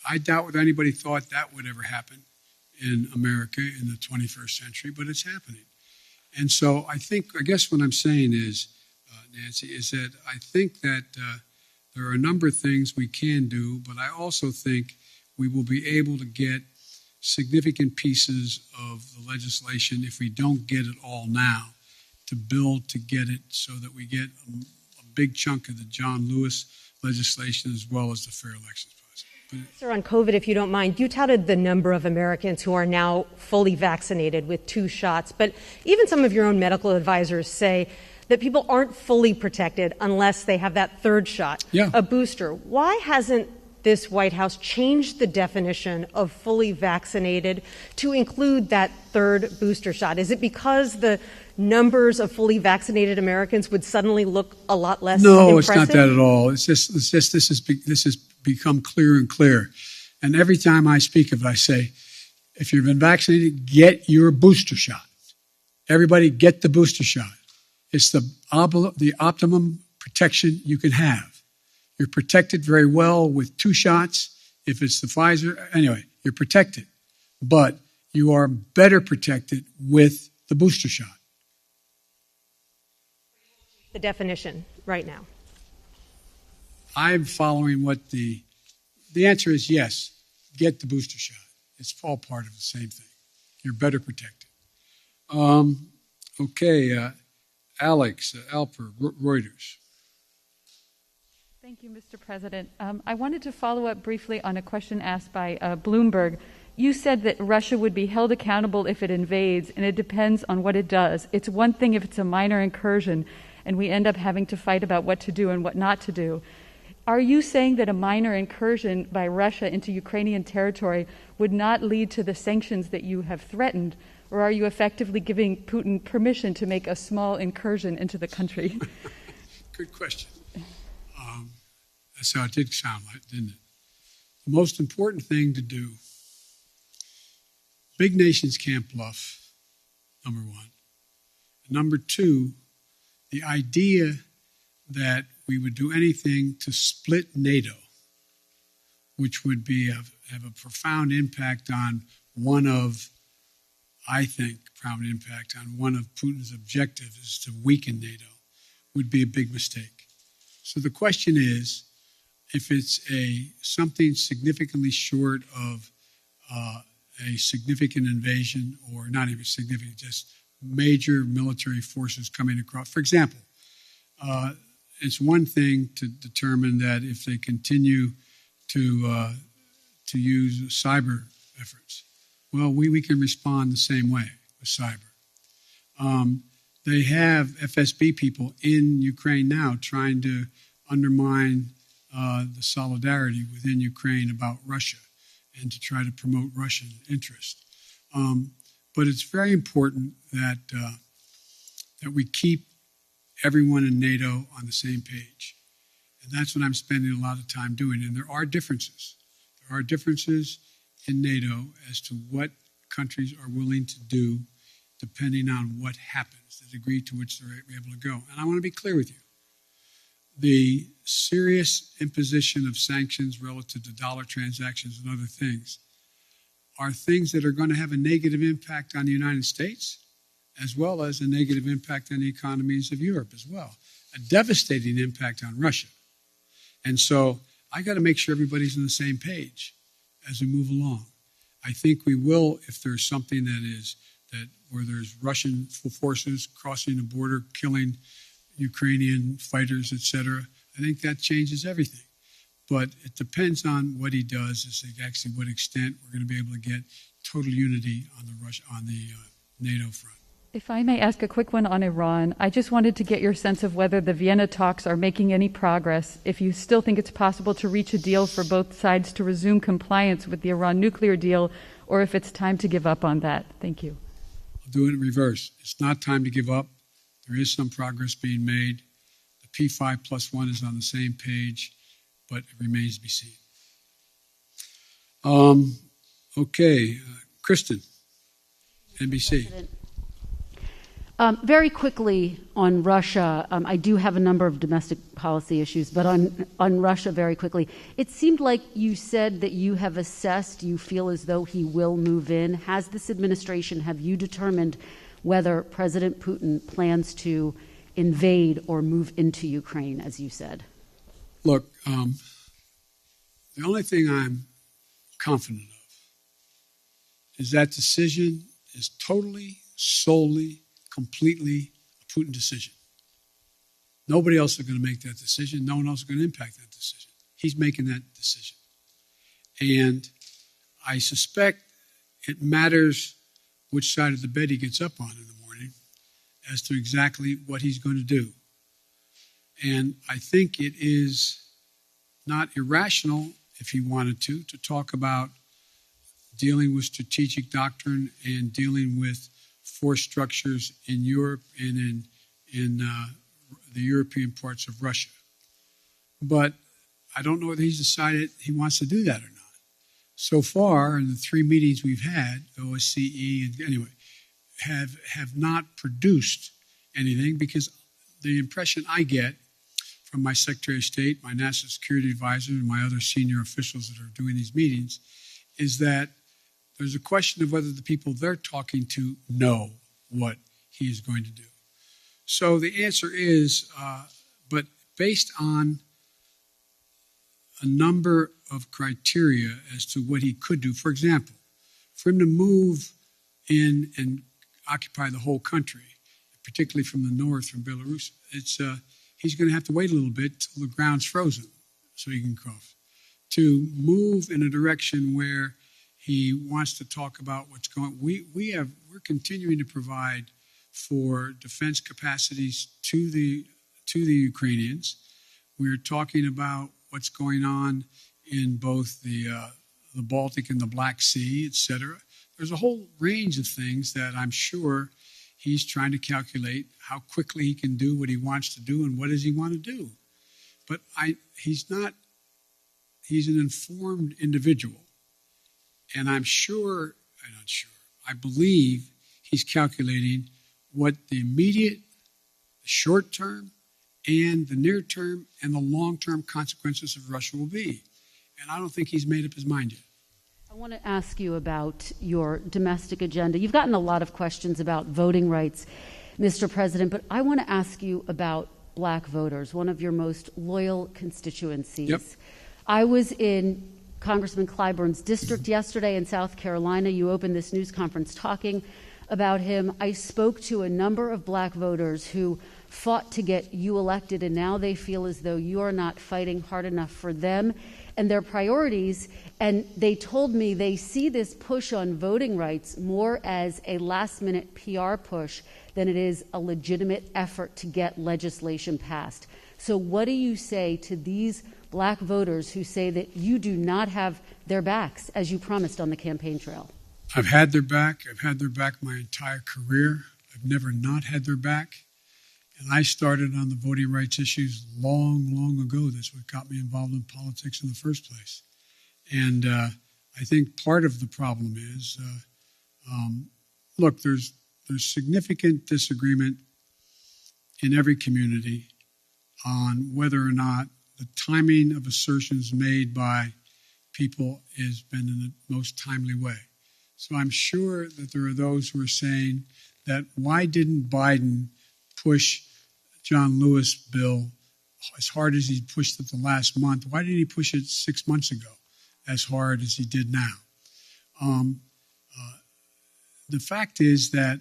I doubt whether anybody thought that would ever happen in America in the 21st century, but it's happening. And so I guess what I'm saying is, Nancy, is that I think that there are a number of things we can do, but I also think we will be able to get significant pieces of the legislation, if we don't get it all now, to build to get it so that we get a big chunk of the John Lewis legislation as well as the Fair Elections Process. Sir, on COVID, if you don't mind, you touted the number of Americans who are now fully vaccinated with 2 shots, but even some of your own medical advisors say that people aren't fully protected unless they have that 3rd shot, a booster. Why hasn't this White House changed the definition of fully vaccinated to include that 3rd booster shot? Is it because the numbers of fully vaccinated Americans would suddenly look a lot less impressive? No, it's not that at all. It's just this has become clearer and clearer. And every time I speak of it, I say, if you've been vaccinated, get your booster shot. Everybody get the booster shot. It's the optimum protection you can have. You're protected very well with 2 shots. If it's the Pfizer, anyway, you're protected. But you are better protected with the booster shot. The definition right now. I'm following what the answer is yes, get the booster shot. It's all part of the same thing. You're better protected. Alex Alper, Reuters. Thank you, Mr. President. I wanted to follow up briefly on a question asked by Bloomberg. You said that Russia would be held accountable if it invades, and it depends on what it does. It's one thing if it's a minor incursion, and we end up having to fight about what to do and what not to do. Are you saying that a minor incursion by Russia into Ukrainian territory would not lead to the sanctions that you have threatened, or are you effectively giving Putin permission to make a small incursion into the country? Good question. That's how it did sound like, didn't it? The most important thing to do, big nations can't bluff, number one. Number two, the idea that we would do anything to split NATO, which would have a profound impact on profound impact on one of Putin's objectives is to weaken NATO, would be a big mistake. So the question is, if it's something significantly short of a significant invasion, or not even significant, just major military forces coming across. For example, it's one thing to determine that if they continue to use cyber efforts, well, we can respond the same way with cyber. They have FSB people in Ukraine now trying to undermine the solidarity within Ukraine about Russia and to try to promote Russian interest. But it's very important that we keep everyone in NATO on the same page. And that's what I'm spending a lot of time doing. And there are differences. There are differences in NATO as to what countries are willing to do depending on what happens, the degree to which they're able to go. And I want to be clear with you. The serious imposition of sanctions relative to dollar transactions and other things are things that are going to have a negative impact on the United States, as well as a negative impact on the economies of Europe as well, a devastating impact on Russia. And so I got to make sure everybody's on the same page as we move along. I think we will if there's something where there's Russian forces crossing the border, killing Ukrainian fighters, etc. I think that changes everything. But it depends on what he does, as to actually what extent we're going to be able to get total unity on the NATO front. If I may ask a quick one on Iran, I just wanted to get your sense of whether the Vienna talks are making any progress, if you still think it's possible to reach a deal for both sides to resume compliance with the Iran nuclear deal, or if it's time to give up on that. Thank you. I'll do it in reverse. It's not time to give up. There is some progress being made. The P5+1 is on the same page, but it remains to be seen. Okay, Kristen, NBC. Very quickly on Russia, I do have a number of domestic policy issues, but on Russia very quickly, it seemed like you said that you have assessed, you feel as though he will move in. Has this administration, have you determined whether President Putin plans to invade or move into Ukraine, as you said? Look, the only thing I'm confident of is that decision is totally, solely, completely a Putin decision. Nobody else is going to make that decision. No one else is going to impact that decision. He's making that decision. And I suspect it matters which side of the bed he gets up on in the morning as to exactly what he's going to do. And I think it is not irrational, if he wanted to talk about dealing with strategic doctrine and dealing with force structures in Europe and in the European parts of Russia. But I don't know whether he's decided he wants to do that or not. So far, in the 3 meetings we've had, OSCE, and anyway, have not produced anything, because the impression I get from my Secretary of State, my National Security Advisor, and my other senior officials that are doing these meetings is that there's a question of whether the people they're talking to know what he is going to do. So the answer is, but based on a number of criteria as to what he could do. For example, for him to move in and occupy the whole country, particularly from the north, from Belarus, he's going to have to wait a little bit till the ground's frozen so he can cross. To move in a direction where he wants to talk about what's going. We're continuing to provide for defense capacities to the Ukrainians. We're talking about what's going on in both the Baltic and the Black Sea, et cetera. There's a whole range of things that I'm sure he's trying to calculate how quickly he can do what he wants to do and what does he want to do. But he's an informed individual. And I believe he's calculating what the immediate, the short term, and the near term, and the long term consequences of Russia will be. And I don't think he's made up his mind yet. I want to ask you about your domestic agenda. You've gotten a lot of questions about voting rights, Mr. President, but I want to ask you about black voters, one of your most loyal constituencies. Yep. I was in Congressman Clyburn's district yesterday in South Carolina. You opened this news conference talking about him. I spoke to a number of black voters who fought to get you elected, and now they feel as though you are not fighting hard enough for them and their priorities. And they told me they see this push on voting rights more as a last-minute PR push than it is a legitimate effort to get legislation passed. So what do you say to these black voters who say that you do not have their backs, as you promised on the campaign trail? I've had their back. I've had their back my entire career. I've never not had their back. And I started on the voting rights issues long, long ago. That's what got me involved in politics in the first place. And I think part of the problem is, look, there's significant disagreement in every community on whether or not the timing of assertions made by people has been in the most timely way. So I'm sure that there are those who are saying that why didn't Biden push John Lewis bill as hard as he pushed it the last month? Why didn't he push it 6 months ago as hard as he did now? The fact is that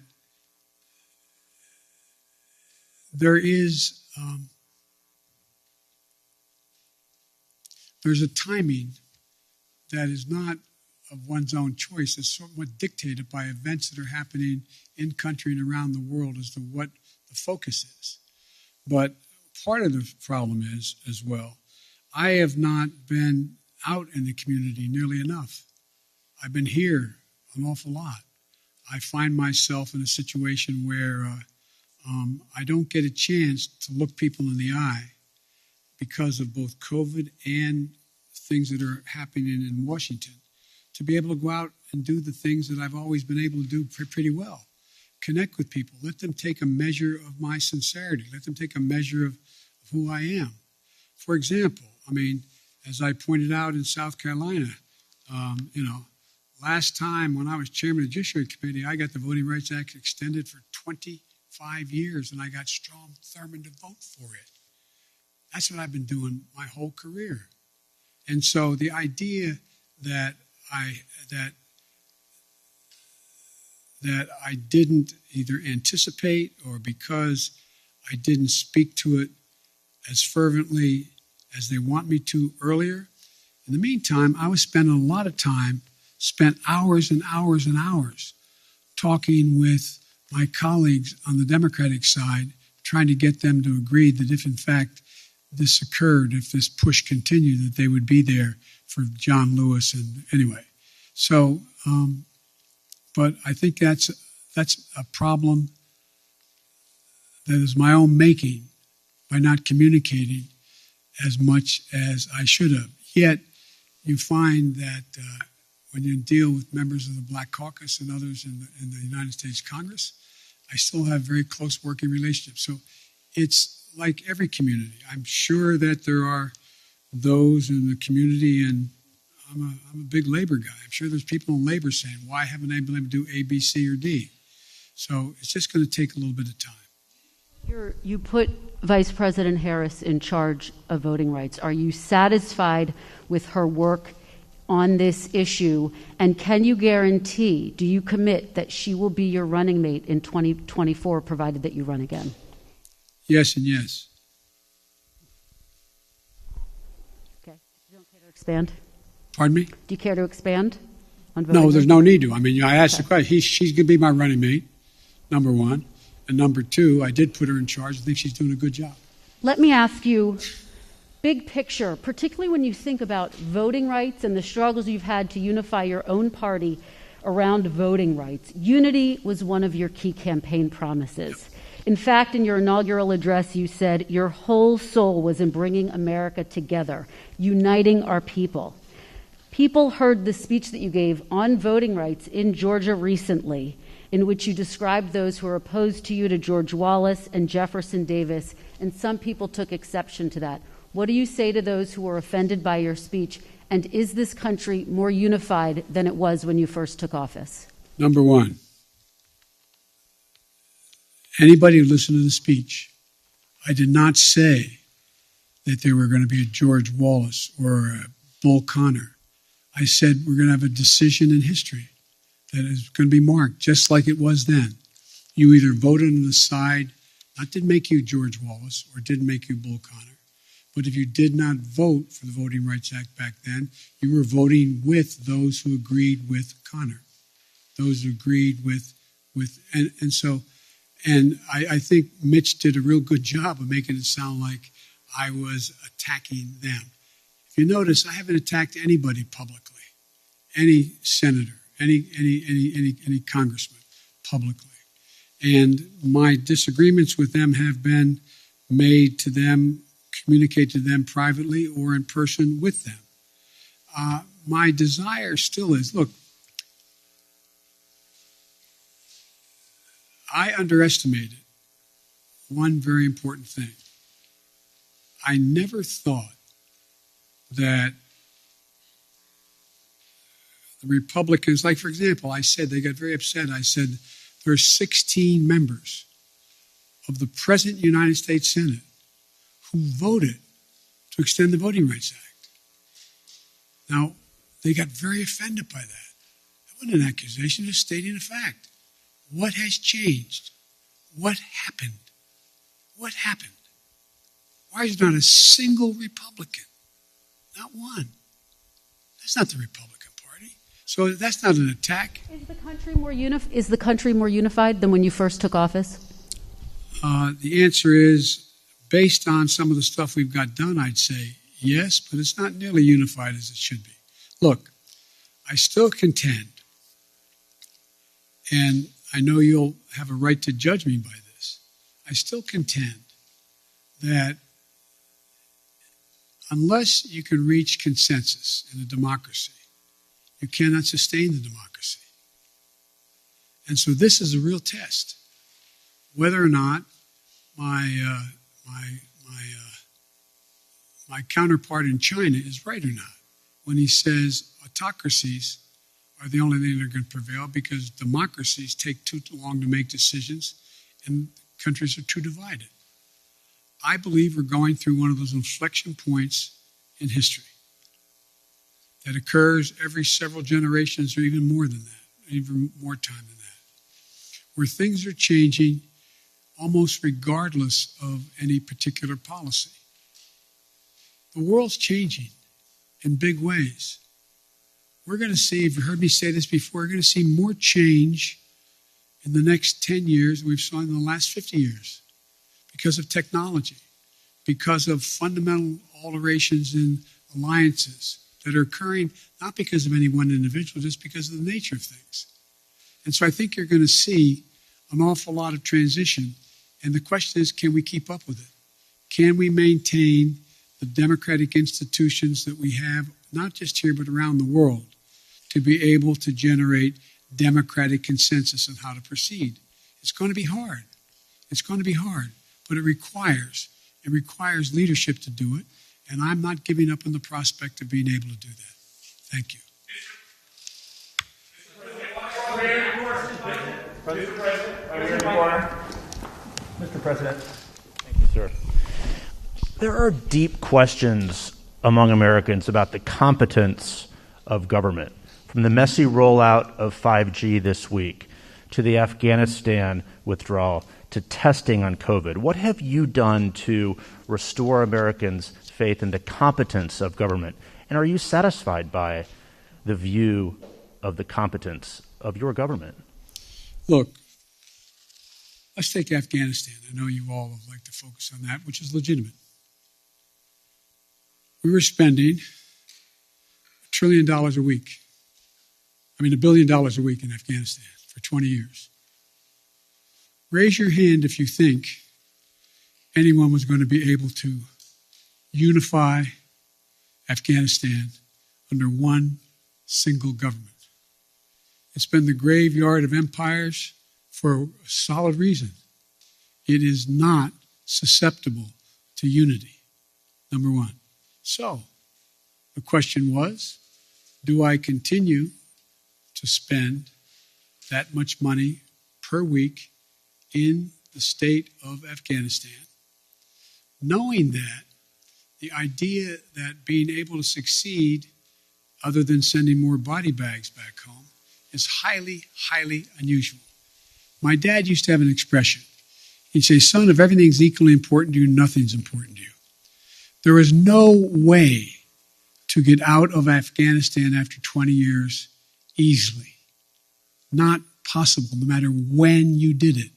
there's a timing that is not of one's own choice. It's somewhat dictated by events that are happening in country and around the world as to what the focus is. But part of the problem is, as well, I have not been out in the community nearly enough. I've been here an awful lot. I find myself in a situation where I don't get a chance to look people in the eye because of both COVID and things that are happening in Washington. to be able to go out and do the things that I've always been able to do pretty well. Connect with people. Let them take a measure of my sincerity. Let them take a measure of who I am. For example, I mean, as I pointed out in South Carolina, last time when I was chairman of the Judiciary Committee, I got the Voting Rights Act extended for 25 years, and I got Strom Thurmond to vote for it. That's what I've been doing my whole career. And so the idea that I didn't either anticipate or because I didn't speak to it as fervently as they want me to earlier. In the meantime, I was spending a lot of time, spent hours and hours and hours talking with my colleagues on the Democratic side, trying to get them to agree that if in fact this occurred, if this push continued, that they would be there for John Lewis. And anyway, so, but I think that's a problem that is my own making by not communicating as much as I should have. Yet you find that when you deal with members of the Black Caucus and others in the United States Congress, I still have very close working relationships. So it's like every community. I'm sure that there are those in the community, and I'm a big labor guy. I'm sure there's people in labor saying, why haven't I been able to do A, B, C, or D? So it's just going to take a little bit of time. You put Vice President Harris in charge of voting rights. Are you satisfied with her work on this issue? And can you guarantee, do you commit that she will be your running mate in 2024, provided that you run again? Yes and yes. Okay. You don't care to expand? Pardon me? Do you care to expand on voting? No, there's no need to. I mean, I asked the question. She's going to be my running mate, number one. And number two, I did put her in charge. I think she's doing a good job. Let me ask you, big picture, particularly when you think about voting rights and the struggles you've had to unify your own party around voting rights. Unity was one of your key campaign promises. In fact, in your inaugural address, you said your whole soul was in bringing America together, uniting our people. People heard the speech that you gave on voting rights in Georgia recently, in which you described those who were opposed to you to George Wallace and Jefferson Davis, and some people took exception to that. What do you say to those who were offended by your speech, and is this country more unified than it was when you first took office? Number one, anybody who listened to the speech, I did not say that there were going to be a George Wallace or a Bull Connor. I said we're going to have a decision in history that is going to be marked just like it was then. You either voted on the side that didn't make you George Wallace or didn't make you Bull Connor. But if you did not vote for the Voting Rights Act back then, you were voting with those who agreed with Connor, those who agreed with and I think Mitch did a real good job of making it sound like I was attacking them. If you notice, I haven't attacked anybody publicly, any senator, any congressman publicly. And my disagreements with them have been made to them, communicate to them privately or in person with them. My desire still is, look, I underestimated one very important thing. I never thought that the Republicans, like for example, I said, they got very upset. I said, there are 16 members of the present United States Senate who voted to extend the Voting Rights Act. Now, they got very offended by that. That wasn't an accusation, it's stating a fact. What has changed? What happened? What happened? Why is there not a single Republican? Not one. That's not the Republican Party. So that's not an attack. Is the country more unified than when you first took office? The answer is, based on some of the stuff we've got done, I'd say yes, but it's not nearly unified as it should be. Look, I still contend, and I know you'll have a right to judge me by this, I still contend that unless you can reach consensus in a democracy, you cannot sustain the democracy. And so this is a real test, whether or not my counterpart in China is right or not when he says autocracies are the only thing that are going to prevail because democracies take too long to make decisions and countries are too divided. I believe we're going through one of those inflection points in history that occurs every several generations or even more than that, even more time than that, where things are changing almost regardless of any particular policy. The world's changing in big ways. We're going to see, if you've heard me say this before, we're going to see more change in the next 10 years than we've seen in the last 50 years because of technology, because of fundamental alterations in alliances that are occurring not because of any one individual, just because of the nature of things. And so I think you're going to see an awful lot of transition. And the question is, can we keep up with it? Can we maintain the democratic institutions that we have, not just here, but around the world, to be able to generate democratic consensus on how to proceed? It's going to be hard. It's going to be hard, but it requires leadership to do it, and I'm not giving up on the prospect of being able to do that. Thank you. Mr. President. Thank you, sir. There are deep questions among Americans about the competence of government, from the messy rollout of 5G this week to the Afghanistan withdrawal to testing on COVID. What have you done to restore Americans' faith in the competence of government? And are you satisfied by the view of the competence of your government? Look, let's take Afghanistan. I know you all would like to focus on that, which is legitimate. We were spending $1 trillion a week. $1 billion a week in Afghanistan for 20 years. Raise your hand if you think anyone was going to be able to unify Afghanistan under one single government. It's been the graveyard of empires for a solid reason. It is not susceptible to unity, number one. So, the question was, do I continue to spend that much money per week in the state of Afghanistan, knowing that the idea that being able to succeed, other than sending more body bags back home, is highly, highly unusual. My dad used to have an expression. He'd say, son, if everything's equally important to you, nothing's important to you. There is no way to get out of Afghanistan after 20 years easily. Not possible, no matter when you did it.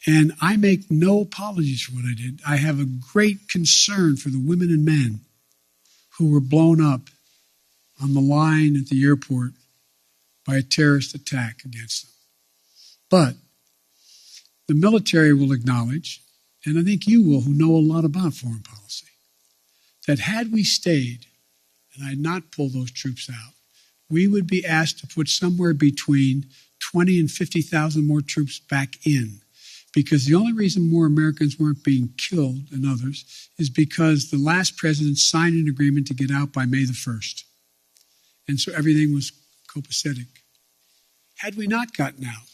And I make no apologies for what I did. I have a great concern for the women and men who were blown up on the line at the airport by a terrorist attack against them. But the military will acknowledge, and I think you will, who know a lot about foreign policy, that had we stayed and I had not pulled those troops out, we would be asked to put somewhere between 20 and 50,000 more troops back in. Because the only reason more Americans weren't being killed than others is because the last president signed an agreement to get out by May the 1st. And so everything was copacetic. Had we not gotten out,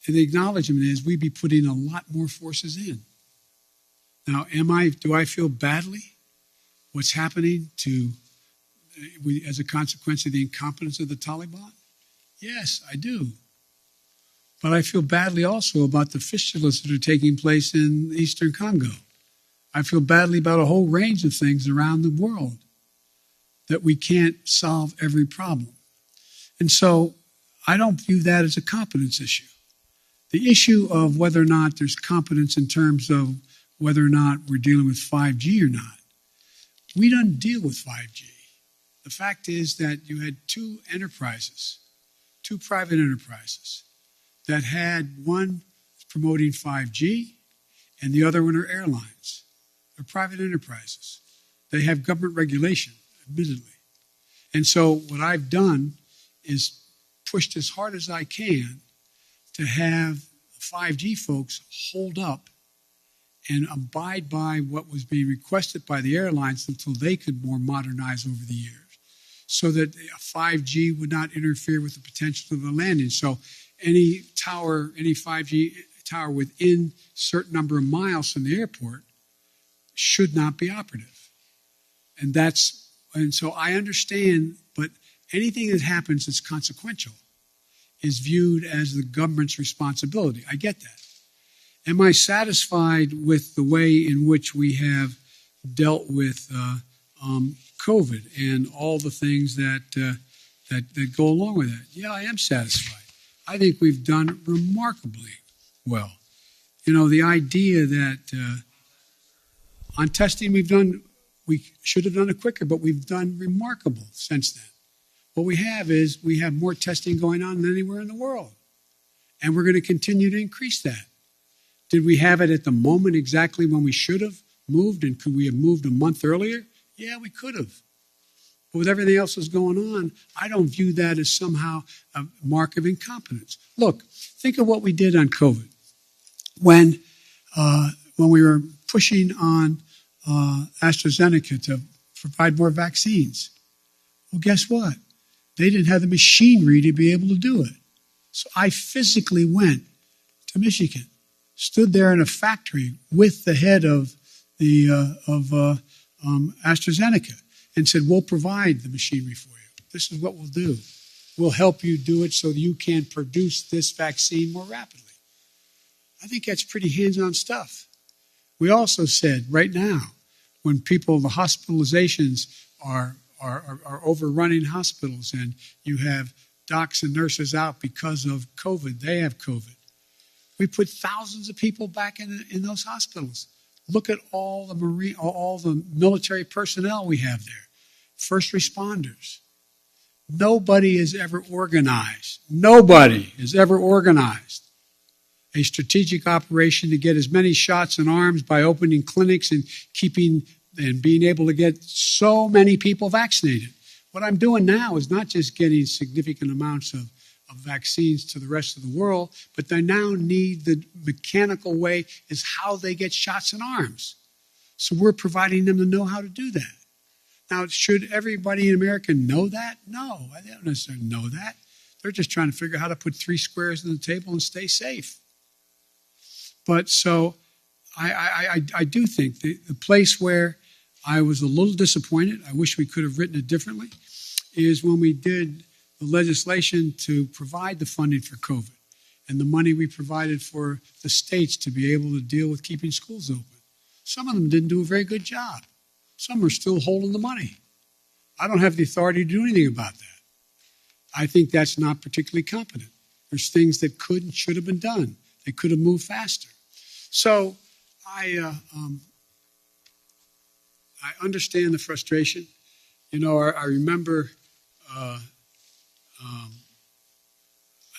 and the acknowledgement is we'd be putting a lot more forces in. Now, do I feel badly what's happening as a consequence of the incompetence of the Taliban? Yes, I do. But I feel badly also about the fistulas that are taking place in eastern Congo. I feel badly about a whole range of things around the world that we can't solve every problem. And so I don't view that as a competence issue. The issue of whether or not there's competence in terms of whether or not we're dealing with 5G or not, we don't deal with 5G. The fact is that you had two private enterprises, that had one promoting 5G and the other one are airlines. They're private enterprises. They have government regulation, admittedly. And so what I've done is pushed as hard as I can to have 5G folks hold up and abide by what was being requested by the airlines until they could more modernize over the years, so that 5G would not interfere with the potential of the landing. So any 5G tower within a certain number of miles from the airport should not be operative. And so I understand, but anything that happens that's consequential is viewed as the government's responsibility. I get that. Am I satisfied with the way in which we have dealt with COVID and all the things that go along with that? Yeah, I am satisfied. I think we've done remarkably well. The idea that on testing we should have done it quicker, but we've done remarkable since then. What we have more testing going on than anywhere in the world, and we're going to continue to increase that. Did we have it at the moment exactly when we should have moved, and could we have moved a month earlier? Yeah, we could have. But with everything else that's going on, I don't view that as somehow a mark of incompetence. Look, think of what we did on COVID. When we were pushing on AstraZeneca to provide more vaccines, well, guess what? They didn't have the machinery to be able to do it. So I physically went to Michigan, stood there in a factory with the head of AstraZeneca, and said, we'll provide the machinery for you. This is what we'll do. We'll help you do it so that you can produce this vaccine more rapidly. I think that's pretty hands-on stuff. We also said right now, when the hospitalizations are overrunning hospitals and you have docs and nurses out because of COVID, they have COVID. We put thousands of people back in those hospitals. Look at all the military personnel we have there. First responders. Nobody has ever organized a strategic operation to get as many shots in arms by opening clinics and being able to get so many people vaccinated. What I'm doing now is not just getting significant amounts of vaccines to the rest of the world, but they now need the mechanical way is how they get shots in arms. So we're providing them to know how to do that. Now, should everybody in America know that? No, I don't necessarily know that. They're just trying to figure out how to put 3 squares on the table and stay safe. But so I do think the place where I was a little disappointed, I wish we could have written it differently, is when we did the legislation to provide the funding for COVID and the money we provided for the states to be able to deal with keeping schools open. Some of them didn't do a very good job. Some are still holding the money. I don't have the authority to do anything about that. I think that's not particularly competent. There's things that could and should have been done. They could have moved faster. So I understand the frustration. I remember, I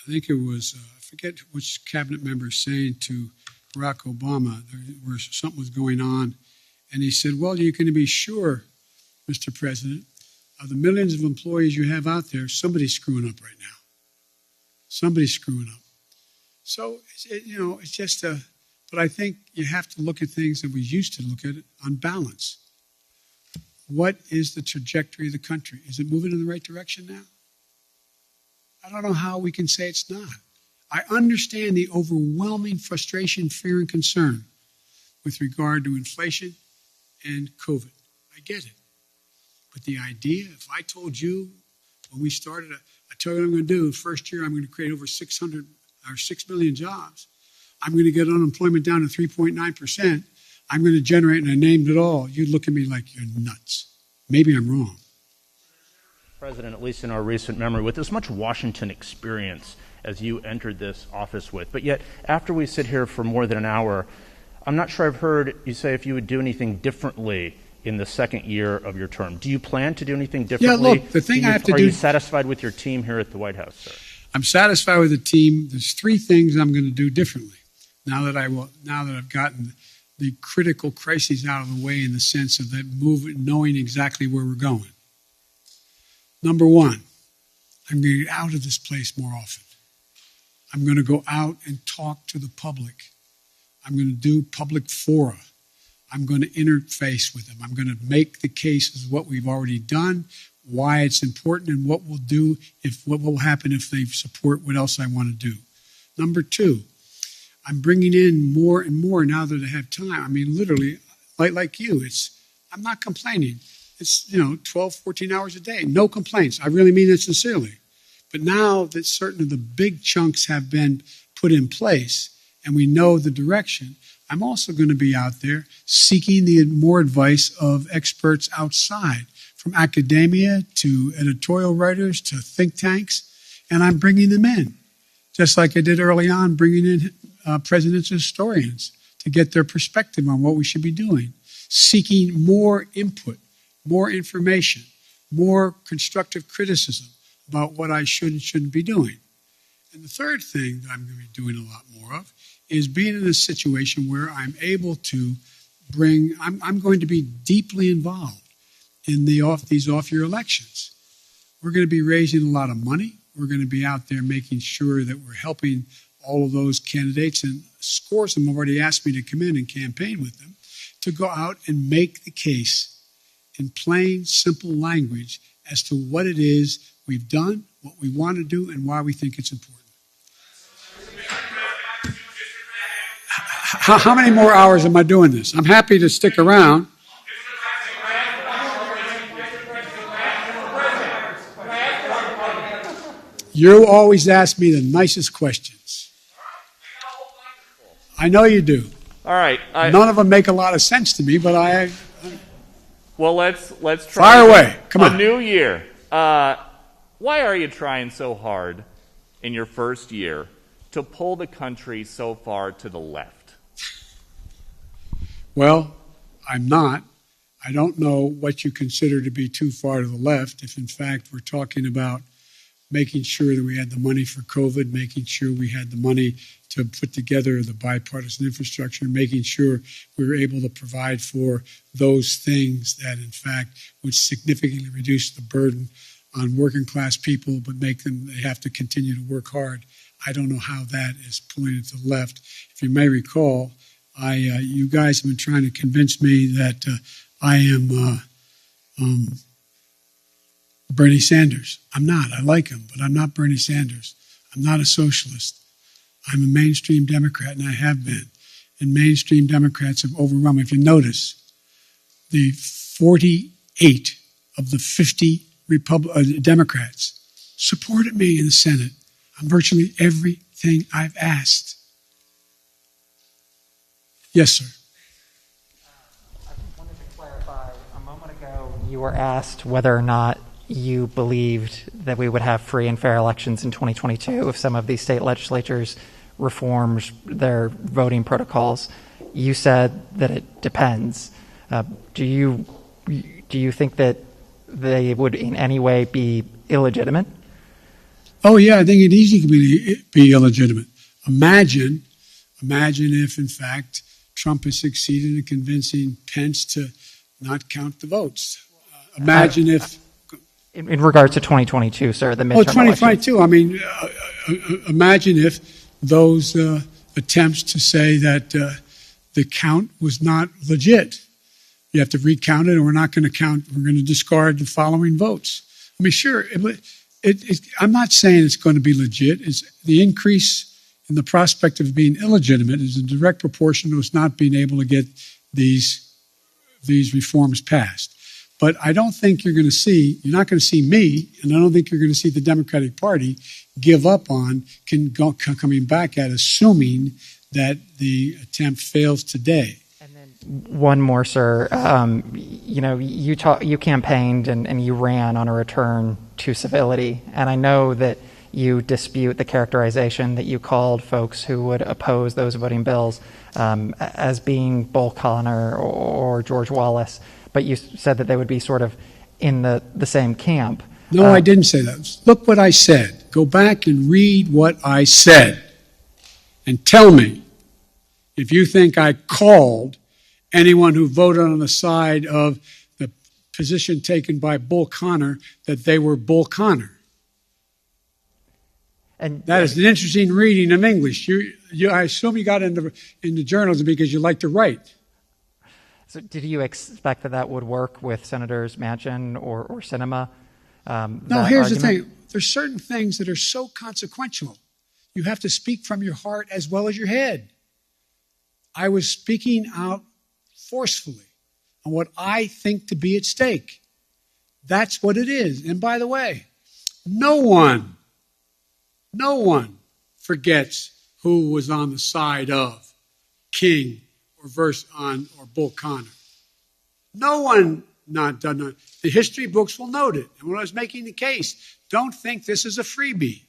think it was, I forget which cabinet member saying to Barack Obama, where something was going on, and he said, well, you can be sure, Mr. President, of the millions of employees you have out there, somebody's screwing up right now. Somebody's screwing up. So, it's just but I think you have to look at things that we used to look at it on balance. What is the trajectory of the country? Is it moving in the right direction now? I don't know how we can say it's not. I understand the overwhelming frustration, fear, and concern with regard to inflation and COVID. I get it. But the idea, if I told you when we started, I told you what I'm going to do, first year I'm going to create over 6 million jobs. I'm going to get unemployment down to 3.9%. I'm going to generate, and I named it all. You'd look at me like you're nuts. Maybe I'm wrong. President, at least in our recent memory, with as much Washington experience as you entered this office with, but yet after we sit here for more than an hour, I'm not sure I've heard you say if you would do anything differently in the second year of your term. Do you plan to do anything differently? Yeah, look, the thing I have to do... Are you satisfied with your team here at the White House, sir? I'm satisfied with the team. There's 3 things I'm going to do differently now that I've gotten the critical crises out of the way in the sense of that movement, knowing exactly where we're going. Number one, I'm going to get out of this place more often. I'm going to go out and talk to the public. I'm going to do public fora. I'm going to interface with them. I'm going to make the cases of what we've already done, why it's important, and what what will happen if they support what else I want to do. Number two, I'm bringing in more and more now that I have time. I mean, literally, like you, I'm not complaining. It's, 12, 14 hours a day. No complaints. I really mean that sincerely. But now that certain of the big chunks have been put in place and we know the direction, I'm also going to be out there seeking the more advice of experts outside, from academia to editorial writers to think tanks, and I'm bringing them in, just like I did early on, bringing in presidential historians to get their perspective on what we should be doing, seeking more input, more information, more constructive criticism about what I should and shouldn't be doing. And the third thing that I'm going to be doing a lot more of is being in a situation where I'm able to I'm going to be deeply involved in these off-year elections. We're going to be raising a lot of money. We're going to be out there making sure that we're helping all of those candidates, and scores of them have already asked me to come in and campaign with them, to go out and make the case in plain, simple language as to what it is we've done, what we want to do, and why we think it's important. How many more hours am I doing this? I'm happy to stick around. You always ask me the nicest questions. I know you do. All right. None of them make a lot of sense to me, but Well, let's try. Fire away. Come on. A new year. Why are you trying so hard in your first year to pull the country so far to the left? Well, I'm not. I don't know what you consider to be too far to the left. If in fact we're talking about making sure that we had the money for COVID, making sure we had the money to put together the bipartisan infrastructure, making sure we were able to provide for those things that in fact would significantly reduce the burden on working class people, but they have to continue to work hard. I don't know how that is pulling it to the left. If you may recall, you guys have been trying to convince me that I am Bernie Sanders. I'm not. I like him, but I'm not Bernie Sanders. I'm not a socialist. I'm a mainstream Democrat, and I have been. And mainstream Democrats have overrun me. If you notice, the 48 of the 50 Democrats supported me in the Senate on virtually everything I've asked. Yes, sir. I wanted to clarify. A moment ago, you were asked whether or not you believed that we would have free and fair elections in 2022 if some of these state legislatures reformed their voting protocols. You said that it depends. Do you think that they would in any way be illegitimate? Oh, yeah, I think it easily could be illegitimate. Imagine if, in fact, Trump has succeeded in convincing Pence to not count the votes. Imagine if... In regards to 2022, sir, the midterm elections. 2022. I mean, imagine if those attempts to say that the count was not legit. You have to recount it, and we're not going to count. We're going to discard the following votes. I mean, sure. I'm not saying it's going to be legit. It's the increase in the prospect of being illegitimate is a direct proportion to us not being able to get these reforms passed. But I don't think you're not going to see me, and I don't think you're going to see the Democratic Party give up on coming back at assuming that the attempt fails today. And then one more, sir. You campaigned and you ran on a return to civility, and I know that you dispute the characterization that you called folks who would oppose those voting bills as being Bull Connor or George Wallace. But you said that they would be sort of in the same camp. No, I didn't say that. Look what I said. Go back and read what I said. And tell me if you think I called anyone who voted on the side of the position taken by Bull Connor that they were Bull Connor. And that is an interesting reading of English. I assume you got into journalism because you like to write. So did you expect that would work with Senators Manchin or Sinema? No, here's the thing. There's certain things that are so consequential. You have to speak from your heart as well as your head. I was speaking out forcefully on what I think to be at stake. That's what it is. And by the way, no one forgets who was on the side of King or Bull Connor. No one does not. The history books will note it. And when I was making the case, don't think this is a freebie.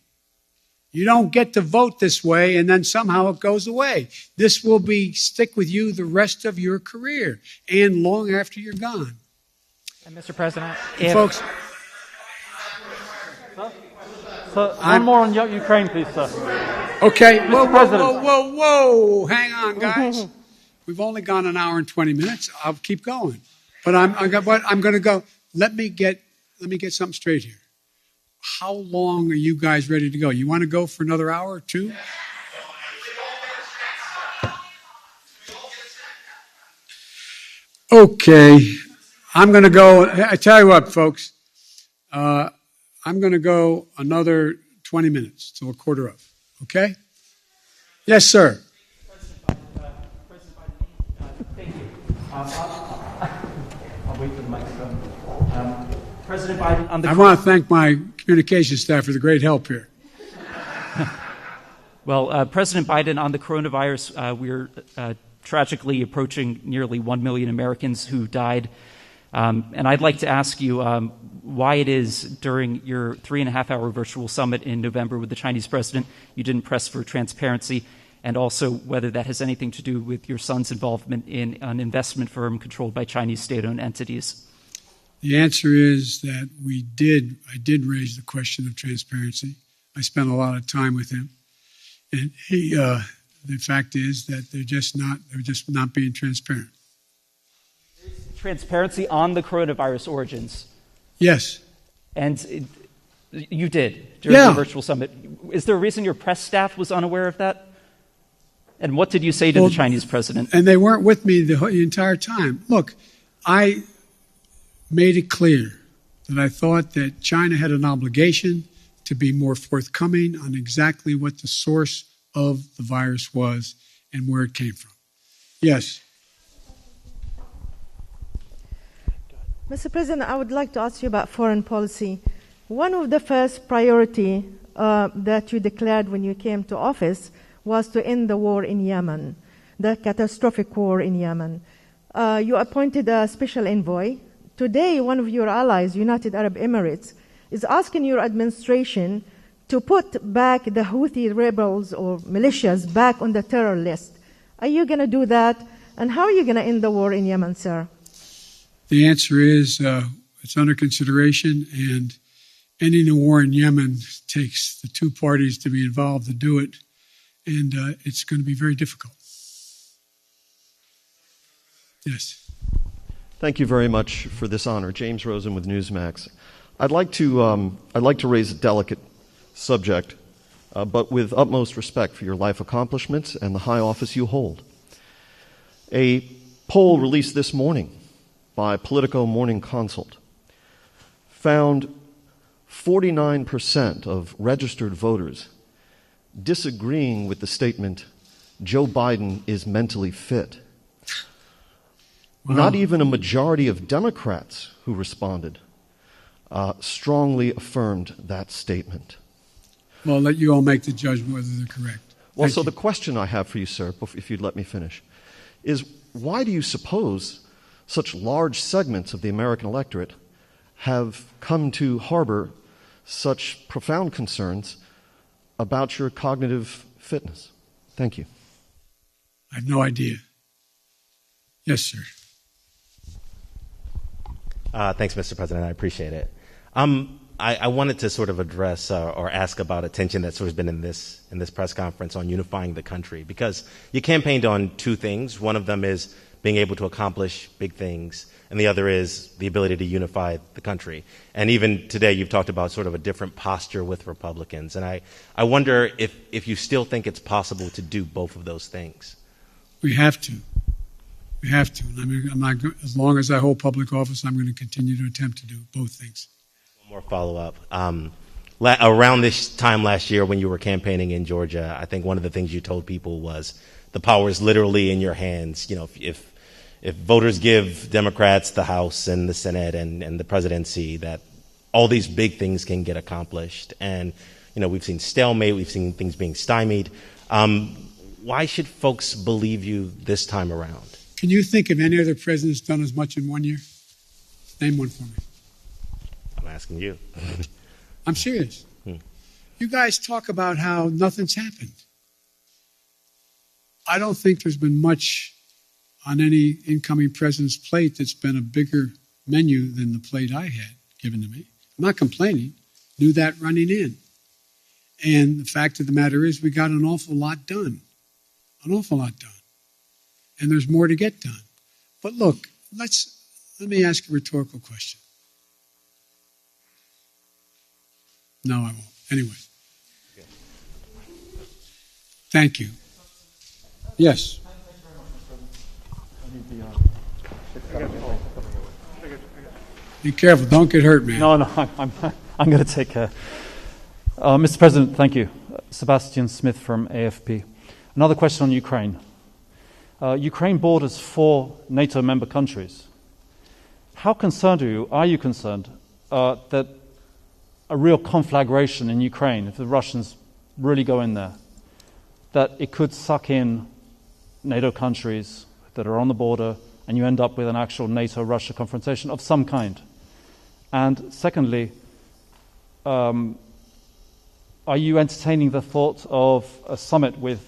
You don't get to vote this way and then somehow it goes away. This will stick with you the rest of your career and long after you're gone. And Mr. President, folks. So one more on Ukraine, please, sir. Okay. Whoa. Hang on, guys. We've only gone an hour and 20 minutes. I'll keep going. But I'm going to go. Let me get something straight here. How long are you guys ready to go? You want to go for another hour or two? Okay. I'm going to go. I tell you what, folks. I'm going to go another 20 minutes till 1:15. Okay? Yes, sir. Thank you. I'll wait for the microphone. President Biden, on the I want to thank my communications staff for the great help here. Well, President Biden, on the coronavirus, we're tragically approaching nearly 1 million Americans who died. And I'd like to ask you why it is during your 3.5-hour virtual summit in November with the Chinese president you didn't press for transparency, and also whether that has anything to do with your son's involvement in an investment firm controlled by Chinese state-owned entities. The answer is that I did raise the question of transparency. I spent a lot of time with him. And the fact is that they're just not being transparent. Transparency on the coronavirus origins. Yes. And you did during the virtual summit. Is there a reason your press staff was unaware of that? And what did you say to the Chinese president? And they weren't with me the entire time. Look, I made it clear that I thought that China had an obligation to be more forthcoming on exactly what the source of the virus was and where it came from. Yes. Mr. President, I would like to ask you about foreign policy. One of the first priority that you declared when you came to office was to end the war in Yemen, the catastrophic war in Yemen. You appointed a special envoy. Today, one of your allies, United Arab Emirates, is asking your administration to put back the Houthi rebels or militias back on the terror list. Are you going to do that? And how are you going to end the war in Yemen, sir? The answer is it's under consideration, and ending a war in Yemen takes the two parties to be involved to do it, and it's going to be very difficult. Yes. Thank you very much for this honor. James Rosen with Newsmax. I'd like to raise a delicate subject, but with utmost respect for your life accomplishments and the high office you hold. A poll released this morning by Politico Morning Consult found 49% of registered voters disagreeing with the statement, Joe Biden is mentally fit. Wow. Not even a majority of Democrats who responded strongly affirmed that statement. Well, I'll let you all make the judgment whether they're correct. Well, so the question I have for you, sir, if you'd let me finish, is why do you suppose such large segments of the American electorate have come to harbor such profound concerns about your cognitive fitness? Thank you. I have no idea. Yes, sir. Thanks, Mr. President. I appreciate it. I wanted to sort of address or ask about attention that's sort of been in this press conference on unifying the country, because you campaigned on two things. One of them is being able to accomplish big things, and the other is the ability to unify the country. And even today, you've talked about sort of a different posture with Republicans. And I wonder if you still think it's possible to do both of those things. We have to. We have to. And I'm not, as long as I hold public office, I'm going to continue to attempt to do both things. One more follow-up. Around this time last year when you were campaigning in Georgia, I think one of the things you told people was the power is literally in your hands. You know, if voters give Democrats the House and the Senate and the presidency, that all these big things can get accomplished. And, you know, we've seen stalemate, we've seen things being stymied. Why should folks believe you this time around? Can you think of any other president that's done as much in 1 year? Name one for me. I'm asking you. I'm serious. You guys talk about how nothing's happened. I don't think there's been much on any incoming president's plate that's been a bigger menu than the plate I had given to me. I'm not complaining. Knew that running in. And the fact of the matter is we got an awful lot done. An awful lot done. And there's more to get done. But look, let me ask a rhetorical question. No, I won't. Anyway. Thank you. Yes. Be careful. Don't get hurt, man. No, I'm going to take care. Mr. President, thank you. Sebastian Smith from AFP. Another question on Ukraine. Ukraine borders 4 NATO member countries. How concerned are you concerned that a real conflagration in Ukraine, if the Russians really go in there, that it could suck in NATO countries that are on the border and you end up with an actual NATO-Russia confrontation of some kind? And secondly, are you entertaining the thought of a summit with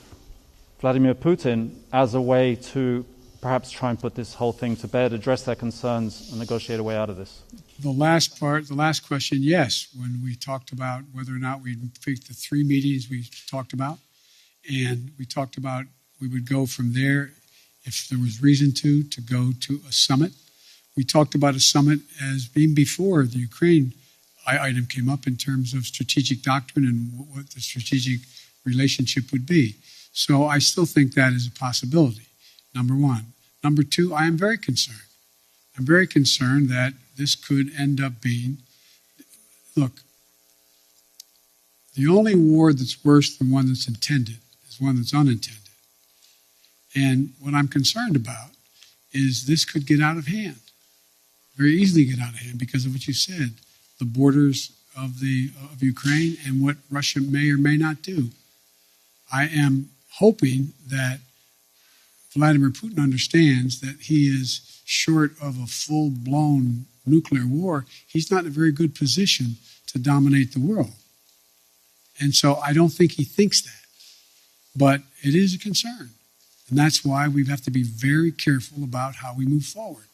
Vladimir Putin as a way to perhaps try and put this whole thing to bed, address their concerns, and negotiate a way out of this? The last question, yes. When we talked about whether or not we'd pick the 3 meetings we talked about, and we talked about we would go from there if there was reason to go to a summit. We talked about a summit as being before the Ukraine item came up in terms of strategic doctrine and what the strategic relationship would be. So I still think that is a possibility, number one. Number two, I am very concerned. I'm very concerned that this could end up being, look, the only war that's worse than one that's intended is one that's unintended. And what I'm concerned about is this could get out of hand, very easily get out of hand because of what you said, the borders of Ukraine and what Russia may or may not do. I am hoping that Vladimir Putin understands that he is short of a full-blown nuclear war. He's not in a very good position to dominate the world. And so I don't think he thinks that. But it is a concern. And that's why we have to be very careful about how we move forward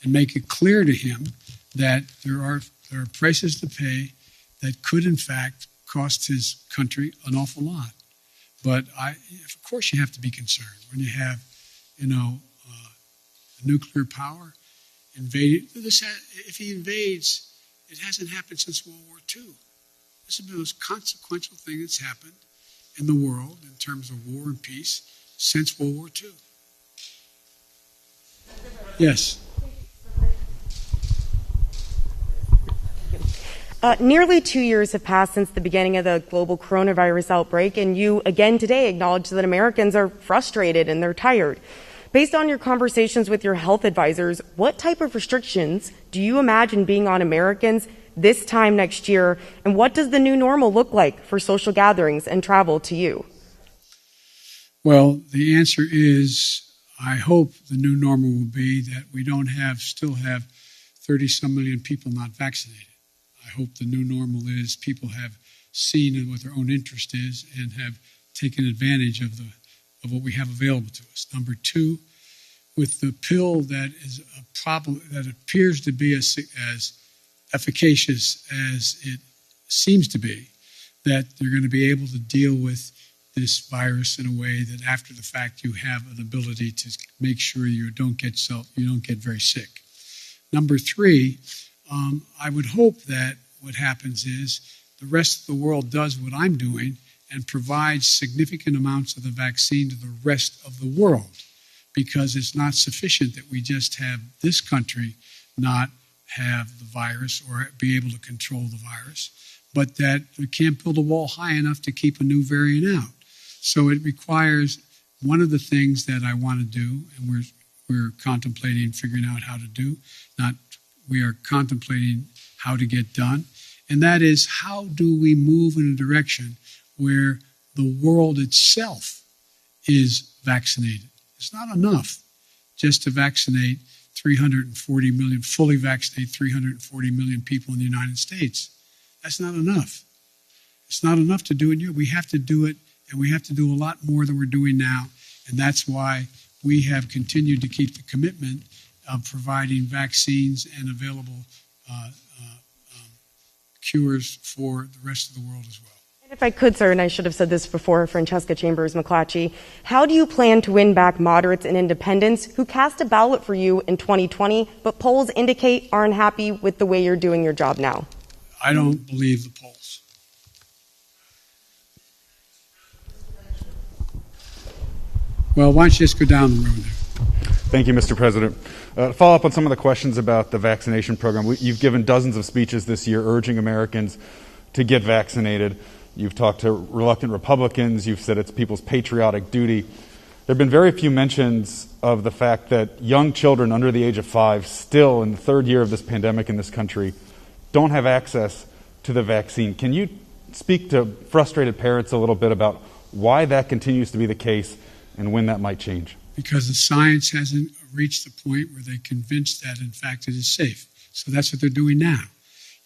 and make it clear to him that there are prices to pay that could, in fact, cost his country an awful lot. But of course you have to be concerned when you have, nuclear power invade. If he invades, it hasn't happened since World War II. This is the most consequential thing that's happened in the world in terms of war and peace since World War II. Yes. Nearly 2 years have passed since the beginning of the global coronavirus outbreak, and you again today acknowledge that Americans are frustrated and they're tired. Based on your conversations with your health advisors, what type of restrictions do you imagine being on Americans this time next year, and what does the new normal look like for social gatherings and travel to you? Well, the answer is I hope the new normal will be that we don't still have 30-some million people not vaccinated. I hope the new normal is people have seen what their own interest is and have taken advantage of what we have available to us. Number two, with the pill that is a problem that appears to be as efficacious as it seems to be, that they're going to be able to deal with this virus in a way that after the fact you have an ability to make sure you don't get very sick. Number three, I would hope that what happens is the rest of the world does what I'm doing and provides significant amounts of the vaccine to the rest of the world, because it's not sufficient that we just have this country not have the virus or be able to control the virus, but that we can't build a wall high enough to keep a new variant out. So it requires one of the things that I want to do, and we're contemplating figuring out how to do, we are contemplating how to get done, and that is, how do we move in a direction where the world itself is vaccinated? It's not enough just to vaccinate 340 million, fully vaccinate 340 million people in the United States. That's not enough. It's not enough to do it. We have to do it, and we have to do a lot more than we're doing now, and that's why we have continued to keep the commitment of providing vaccines and available cures for the rest of the world as well. And if I could, sir, and I should have said this before, Francesca Chambers-McClatchy, how do you plan to win back moderates and independents who cast a ballot for you in 2020, but polls indicate aren't happy with the way you're doing your job now? I don't believe the polls. Well, why don't you just go down the road there? Thank you, Mr. President. To follow up on some of the questions about the vaccination program, you've given dozens of speeches this year urging Americans to get vaccinated. You've talked to reluctant Republicans. You've said it's people's patriotic duty. There have been very few mentions of the fact that young children under the age of 5, still in the third year of this pandemic in this country, don't have access to the vaccine. Can you speak to frustrated parents a little bit about why that continues to be the case and when that might change? Because the science hasn't reached the point where they're convinced that, in fact, it is safe. So that's what they're doing now.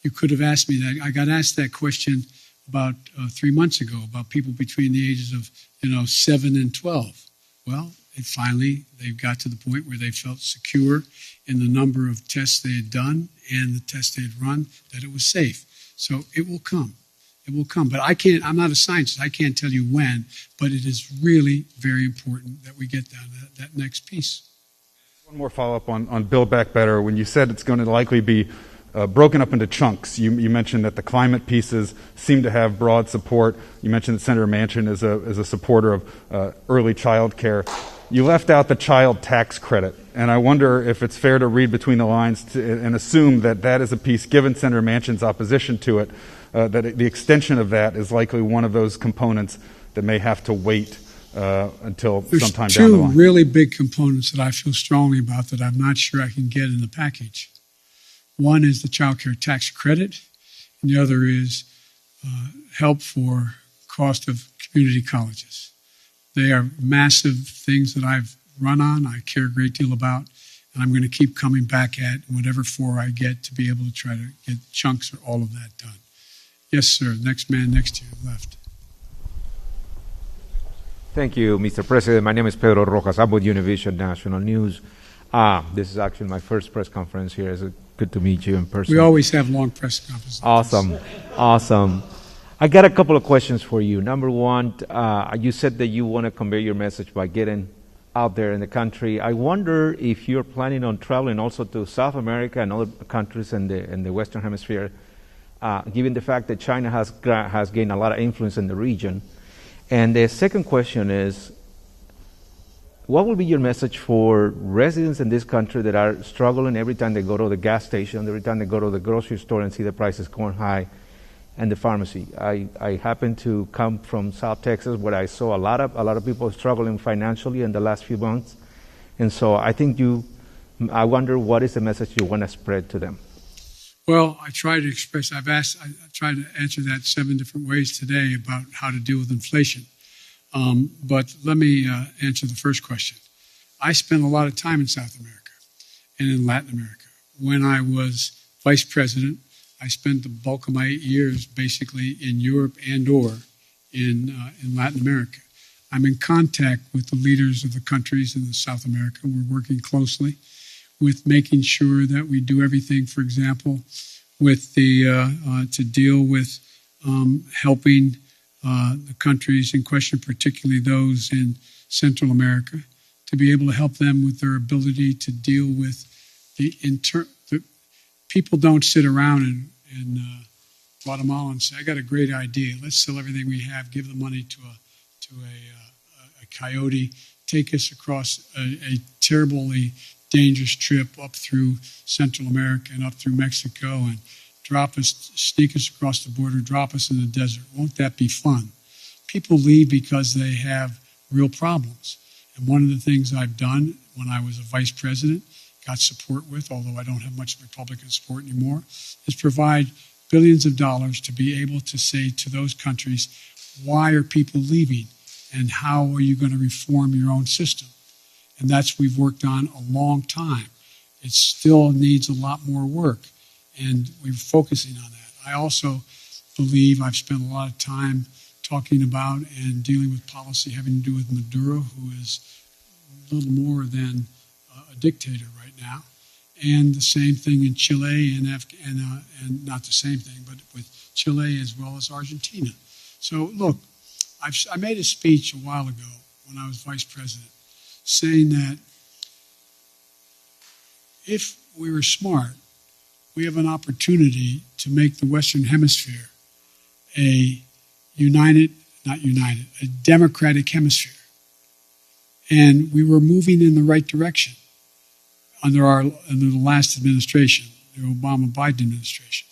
You could have asked me that. I got asked that question about 3 months ago about people between the ages of 7 and 12. Well, they got to the point where they felt secure in the number of tests they had done and the tests they had run, that it was safe. So it will come. It will come. But I'm not a scientist. I can't tell you when, but it is really very important that we get down to that next piece. One more follow-up on Build Back Better. When you said it's going to likely be broken up into chunks, you mentioned that the climate pieces seem to have broad support. You mentioned that Senator Manchin is a supporter of early child care. You left out the child tax credit, and I wonder if it's fair to read between the lines and assume that is a piece, given Senator Manchin's opposition to it, that the extension of that is likely one of those components that may have to wait until sometime down the line. There's two really big components that I feel strongly about that I'm not sure I can get in the package. One is the child care tax credit, and the other is help for cost of community colleges. They are massive things that I've run on, I care a great deal about, and I'm going to keep coming back at whatever floor I get to be able to try to get chunks or all of that done. Yes, sir. Next man next to you, left. Thank you, Mr. President. My name is Pedro Rojas. I'm with Univision National News. This is actually my first press conference here. It's good to meet you in person. We always have long press conferences. Awesome. I got a couple of questions for you. Number one, you said that you want to convey your message by getting out there in the country. I wonder if you're planning on traveling also to South America and other countries in the Western Hemisphere, given the fact that China has gained a lot of influence in the region. And the second question is, what will be your message for residents in this country that are struggling every time they go to the gas station, every time they go to the grocery store and see the prices going high, and the pharmacy? I happen to come from South Texas, where I saw a lot of people struggling financially in the last few months, and so I wonder what is the message you want to spread to them. Well, I tried to answer that 7 different ways today about how to deal with inflation. But let me answer the first question. I spent a lot of time in South America and in Latin America. When I was vice president, I spent the bulk of my 8 years basically in Europe and or in Latin America. I'm in contact with the leaders of the countries in South America. We're working closely with making sure that we do everything, for example, with to deal with helping the countries in question, particularly those in Central America, to be able to help them with their ability to deal with the people don't sit around in Guatemala and say, I got a great idea. Let's sell everything we have, give the money to a coyote, take us across a terribly dangerous trip up through Central America and up through Mexico and sneak us across the border, drop us in the desert. Won't that be fun? People leave because they have real problems. And one of the things I've done when I was a vice president, got support with, although I don't have much Republican support anymore, is provide billions of dollars to be able to say to those countries, why are people leaving? And how are you going to reform your own system? And that's what we've worked on a long time. It still needs a lot more work, and we're focusing on that. I also believe I've spent a lot of time talking about and dealing with policy having to do with Maduro, who is a little more than a dictator right now. And the same thing in Chile and not the same thing, but with Chile as well as Argentina. So look, I made a speech a while ago when I was vice president saying that if we were smart, we have an opportunity to make the Western Hemisphere a democratic hemisphere. And we were moving in the right direction under the last administration, the Obama-Biden administration.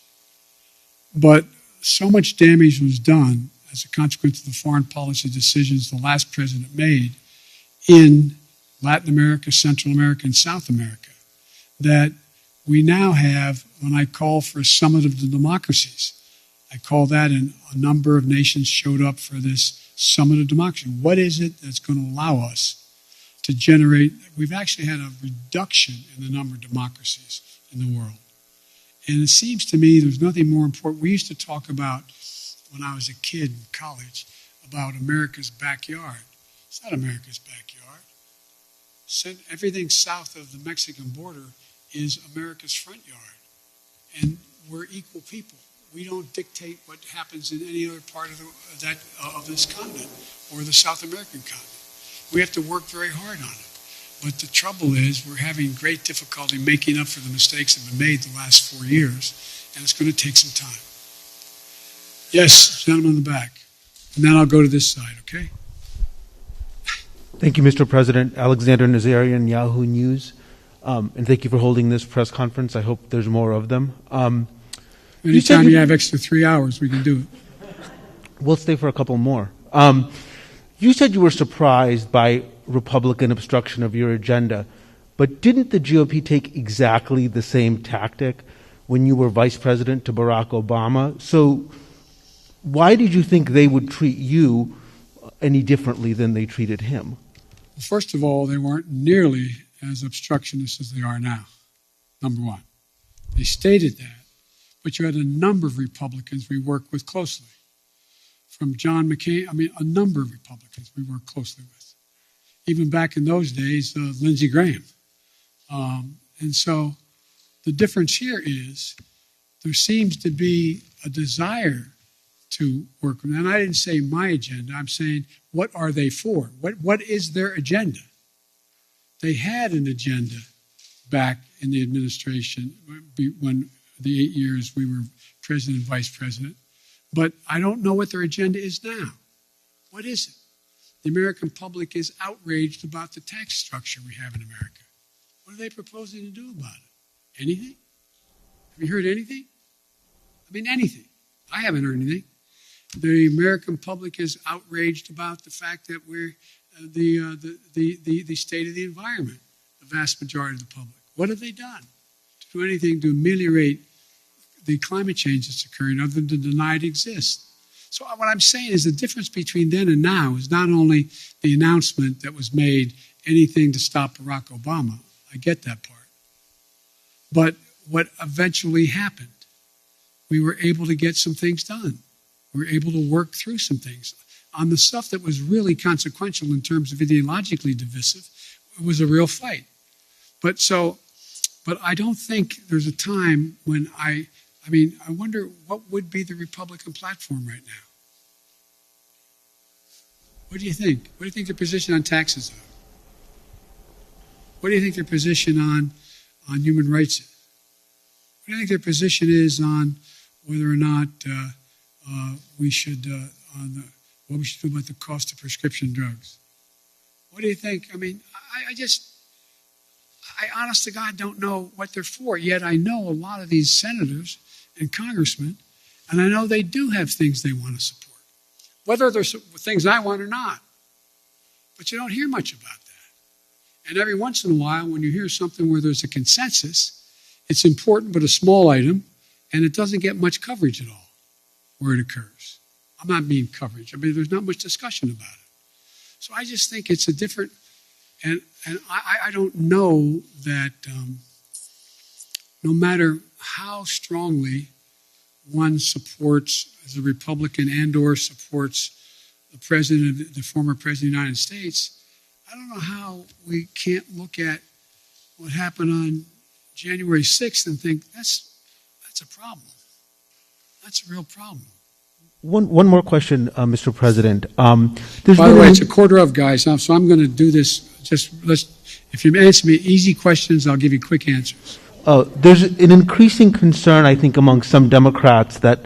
But so much damage was done as a consequence of the foreign policy decisions the last president made in Latin America, Central America, and South America, that we now have, when I call for a summit of the democracies, I call that, and a number of nations showed up for this summit of democracy. What is it that's going to allow us to generate? We've actually had a reduction in the number of democracies in the world. And it seems to me there's nothing more important. We used to talk about, when I was a kid in college, about America's backyard. It's not America's backyard. Everything south of the Mexican border is America's front yard. And we're equal people. We don't dictate what happens in any other part of this continent or the South American continent. We have to work very hard on it. But the trouble is we're having great difficulty making up for the mistakes that have been made the last 4 years, and it's going to take some time. Yes, gentleman in the back. And then I'll go to this side, okay? Thank you, Mr. President. Alexander Nazarian, Yahoo News. And thank you for holding this press conference. I hope there's more of them. Anytime you have extra 3 hours, we can do it. We'll stay for a couple more. You said you were surprised by Republican obstruction of your agenda, but didn't the GOP take exactly the same tactic when you were vice president to Barack Obama? So why did you think they would treat you any differently than they treated him? Well, first of all, they weren't nearly as obstructionist as they are now, number one. They stated that. But you had a number of Republicans we worked with closely. From John McCain, a number of Republicans we worked closely with. Even back in those days, Lindsey Graham. And so the difference here is there seems to be a desire to work with them. And I didn't say my agenda. I'm saying, what are they for? What is their agenda? They had an agenda back in the administration when the 8 years we were president and vice president. But I don't know what their agenda is now. What is it? The American public is outraged about the tax structure we have in America. What are they proposing to do about it? Anything? Have you heard anything? Anything. I haven't heard anything. The American public is outraged about the fact that we're the state of the environment, the vast majority of the public. What have they done to do anything to ameliorate the climate change that's occurring other than to deny it exists? So what I'm saying is the difference between then and now is not only the announcement that was made, anything to stop Barack Obama. I get that part. But what eventually happened, we were able to get some things done. We were able to work through some things. On the stuff that was really consequential in terms of ideologically divisive, it was a real fight. But I don't think there's a time when I wonder what would be the Republican platform right now. What do you think? What do you think their position on taxes are? What do you think their position on human rights is? What do you think their position is on whether or not we should what we should do about the cost of prescription drugs? What do you think? I mean, I honest to God don't know what they're for, yet I know a lot of these senators and congressmen, and I know they do have things they want to support, whether they're things I want or not. But you don't hear much about that. And every once in a while, when you hear something where there's a consensus, it's important but a small item, and it doesn't get much coverage at all where it occurs. I'm not mean coverage. I mean, there's not much discussion about it. So I just think it's a different, and I don't know that no matter how strongly one supports, as a Republican and or supports the former president of the United States, I don't know how we can't look at what happened on January 6th and think that's a problem. That's a real problem. One more question, Mr. President. By the way, it's a quarter of, guys, so I'm going to do this. If you answer me easy questions, I'll give you quick answers. There's an increasing concern, I think, among some Democrats that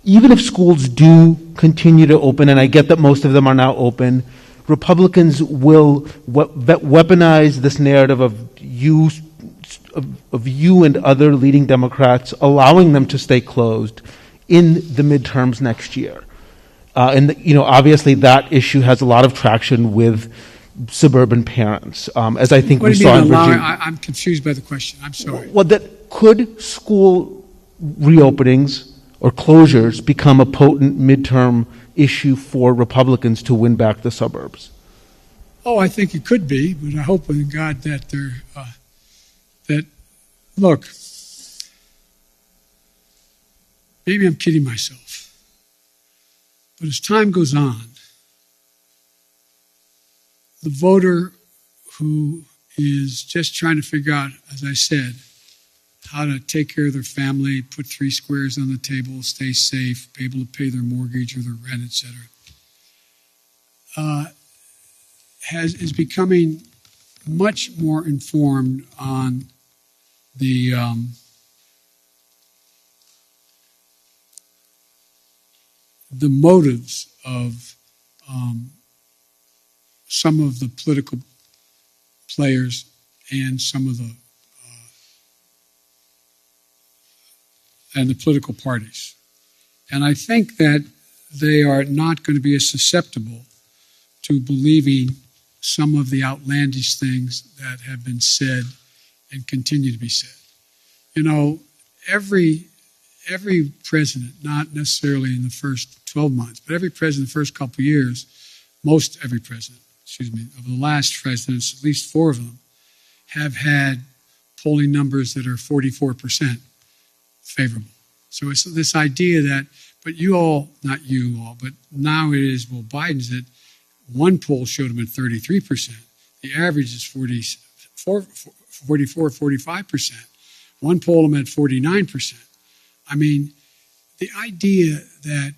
even if schools do continue to open, and I get that most of them are now open, Republicans will weaponize this narrative of you and other leading Democrats, allowing them to stay closed in the midterms next year. Obviously that issue has a lot of traction with suburban parents, as I think we saw in Virginia. I'm confused by the question. I'm sorry. Well, could school reopenings or closures become a potent midterm issue for Republicans to win back the suburbs? Oh, I think it could be, but I hope in God that look, maybe I'm kidding myself, but as time goes on, the voter who is just trying to figure out, as I said, how to take care of their family, put three squares on the table, stay safe, be able to pay their mortgage or their rent, etc., is becoming much more informed on the motives of some of the political players and some of the political parties. And I think that they are not going to be as susceptible to believing some of the outlandish things that have been said and continue to be said. You know, every president, not necessarily in the first 12 months, but every president the first couple of years, every president, of the last presidents, at least 4 of them, have had polling numbers that are 44% favorable. So it's this idea that, but you all, not you all, but now it is, well, Biden's at, one poll showed him at 33%. The average is 44, 45%. One poll him at 49%. I mean, the idea that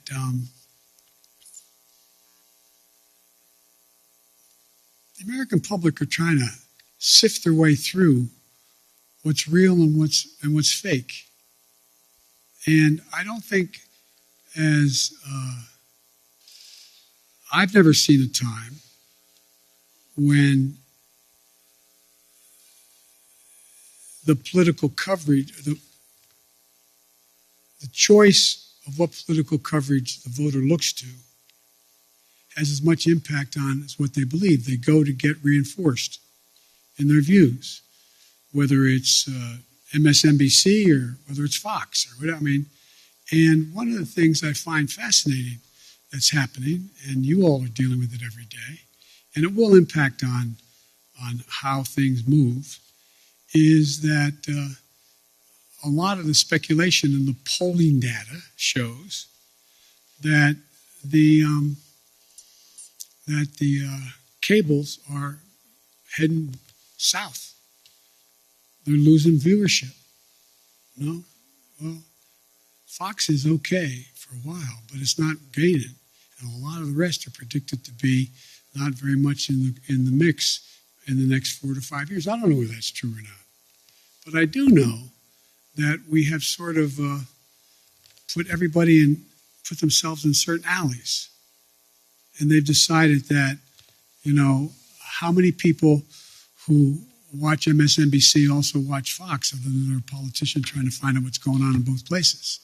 the American public are trying to sift their way through what's real and what's fake. And I don't think I've never seen a time when the political coverage, the choice of what political coverage the voter looks to has as much impact on as what they believe. They go to get reinforced in their views, whether it's MSNBC or whether it's Fox or whatever. I mean, and one of the things I find fascinating that's happening, and you all are dealing with it every day, and it will impact on how things move, is that a lot of the speculation in the polling data shows that the cables are heading south. They're losing viewership. No? Well, Fox is okay for a while, but it's not gaining. and a lot of the rest are predicted to be not very much in the mix in the next 4 to 5 years. I don't know whether that's true or not. But I do know that we have sort of put themselves in certain alleys. And they've decided that, how many people who watch MSNBC also watch Fox, other than they're a politician trying to find out what's going on in both places?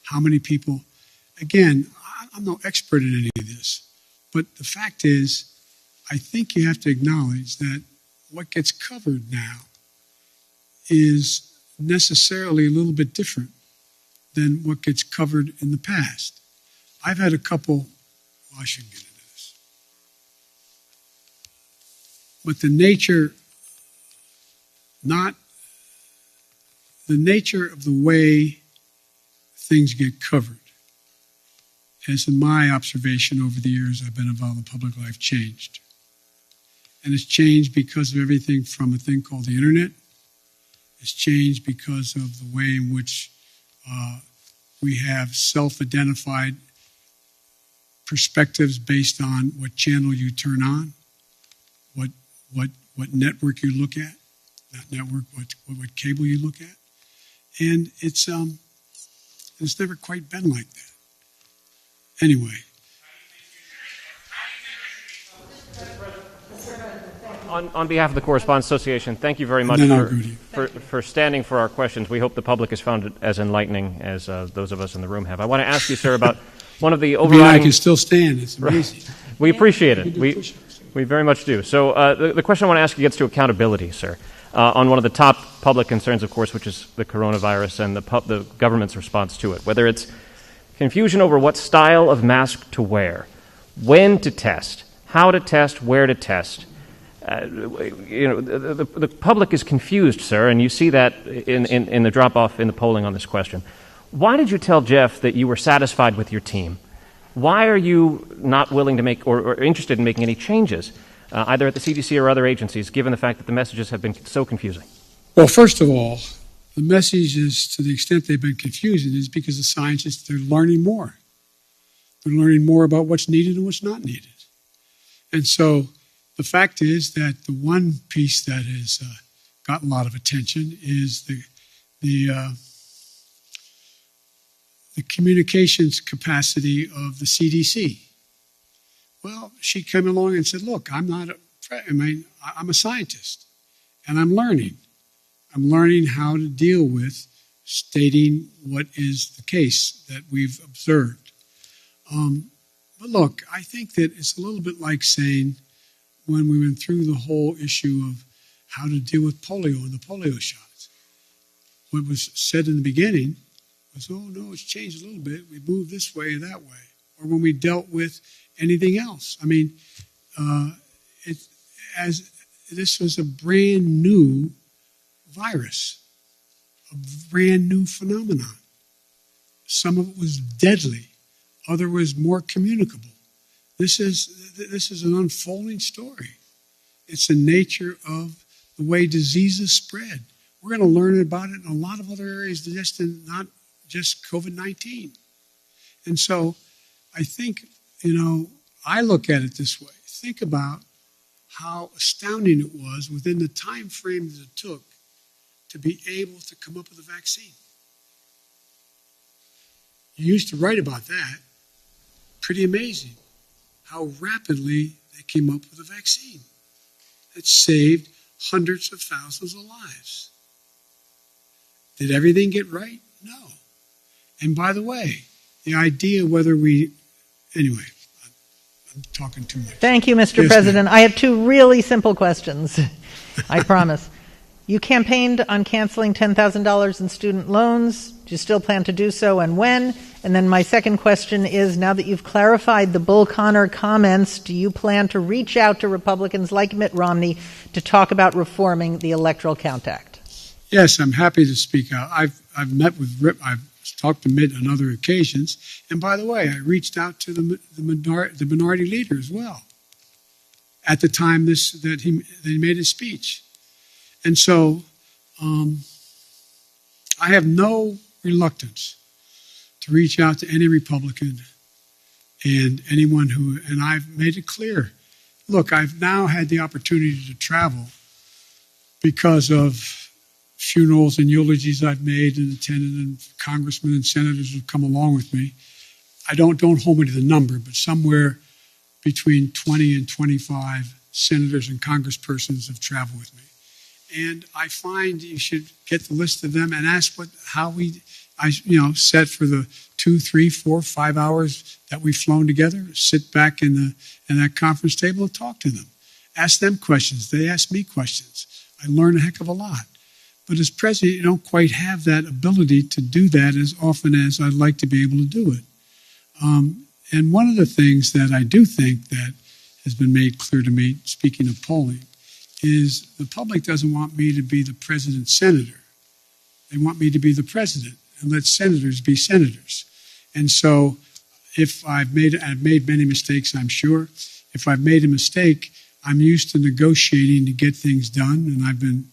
How many people, again, I'm no expert in any of this, but the fact is, I think you have to acknowledge that what gets covered now is necessarily a little bit different than what gets covered in the past. I've had a couple, I shouldn't get into this, but the nature of the way things get covered has, in my observation over the years I've been involved in public life, changed. And it's changed because of everything from a thing called the internet. It's changed because of the way in which we have self-identified perspectives based on what channel you turn on, what network you look at, not network, what cable you look at. And it's never quite been like that. Anyway. On behalf of the Correspondents Association, thank you very much for standing for our questions. We hope the public has found it as enlightening as those of us in the room have. I want to ask you, sir, about one of the overriding... I can still stand. It's amazing. We appreciate it. We very much do. So the question I want to ask you gets to accountability, sir. On one of the top public concerns, of course, which is the coronavirus and the government's response to it, whether it's confusion over what style of mask to wear, when to test, how to test, where to test. The public is confused, sir, and you see that in the drop-off in the polling on this question. Why did you tell Jeff that you were satisfied with your team? Why are you not willing to make or interested in making any changes, either at the CDC or other agencies, given the fact that the messages have been so confusing? Well, first of all, the messages, to the extent they've been confusing, is because the scientists, they're learning more. They're learning more about what's needed and what's not needed. And so the fact is that the one piece that has gotten a lot of attention is the communications capacity of the CDC. Well, she came along and said, look, I'm a scientist, and I'm learning. I'm learning how to deal with stating what is the case that we've observed. But look, I think that it's a little bit like saying, when we went through the whole issue of how to deal with polio and the polio shots, what was said in the beginning was, oh, no, it's changed a little bit. We moved this way or that way. Or when we dealt with anything else. I mean, this was a brand new virus, a brand new phenomenon. Some of it was deadly. Other was more communicable. This is an unfolding story. It's the nature of the way diseases spread. We're going to learn about it in a lot of other areas, not just COVID-19. And so I think, I look at it this way. Think about how astounding it was within the time frame that it took to be able to come up with a vaccine. You used to write about that. Pretty amazing how rapidly they came up with a vaccine that saved hundreds of thousands of lives. Did everything get right? No. And by the way, the idea whether anyway, I'm talking too much. Thank you, Mr. Yes, President. ma'am. I have two really simple questions, I promise. You campaigned on canceling $10,000 in student loans. Do you still plan to do so, and when? And then my second question is, now that you've clarified the Bull Connor comments, do you plan to reach out to Republicans like Mitt Romney to talk about reforming the Electoral Count Act? Yes, I'm happy to speak out. I've met with Rip. I've talked to Mitt on other occasions. And by the way, I reached out to the minority leader as well at the time that he made his speech. And so I have no reluctance to reach out to any Republican And anyone who, and I've made it clear, look, I've now had the opportunity to travel because of funerals and eulogies I've made and attended, and congressmen and senators have come along with me. I don't hold me to the number, but somewhere between 20 and 25 senators and congresspersons have traveled with me. And I find you should get the list of them and ask how we set for the 2, 3, 4, 5 hours that we've flown together, sit back in that conference table and talk to them. Ask them questions. They ask me questions. I learn a heck of a lot. But as president, you don't quite have that ability to do that as often as I'd like to be able to do it. And one of the things that I do think that has been made clear to me, speaking of polling, is the public doesn't want me to be the president's senator. They want me to be the president and let senators be senators. And so if I've made many mistakes, I'm sure. If I've made a mistake, I'm used to negotiating to get things done, and I've been,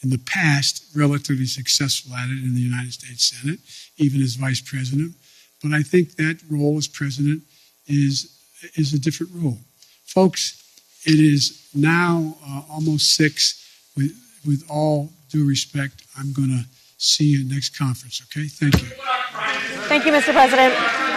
in the past, relatively successful at it in the United States Senate, even as vice president. But I think that role as president is a different role. Folks, it is now almost 6. With all due respect, I'm going to see you next conference, okay? Thank you. Thank you, Mr. President.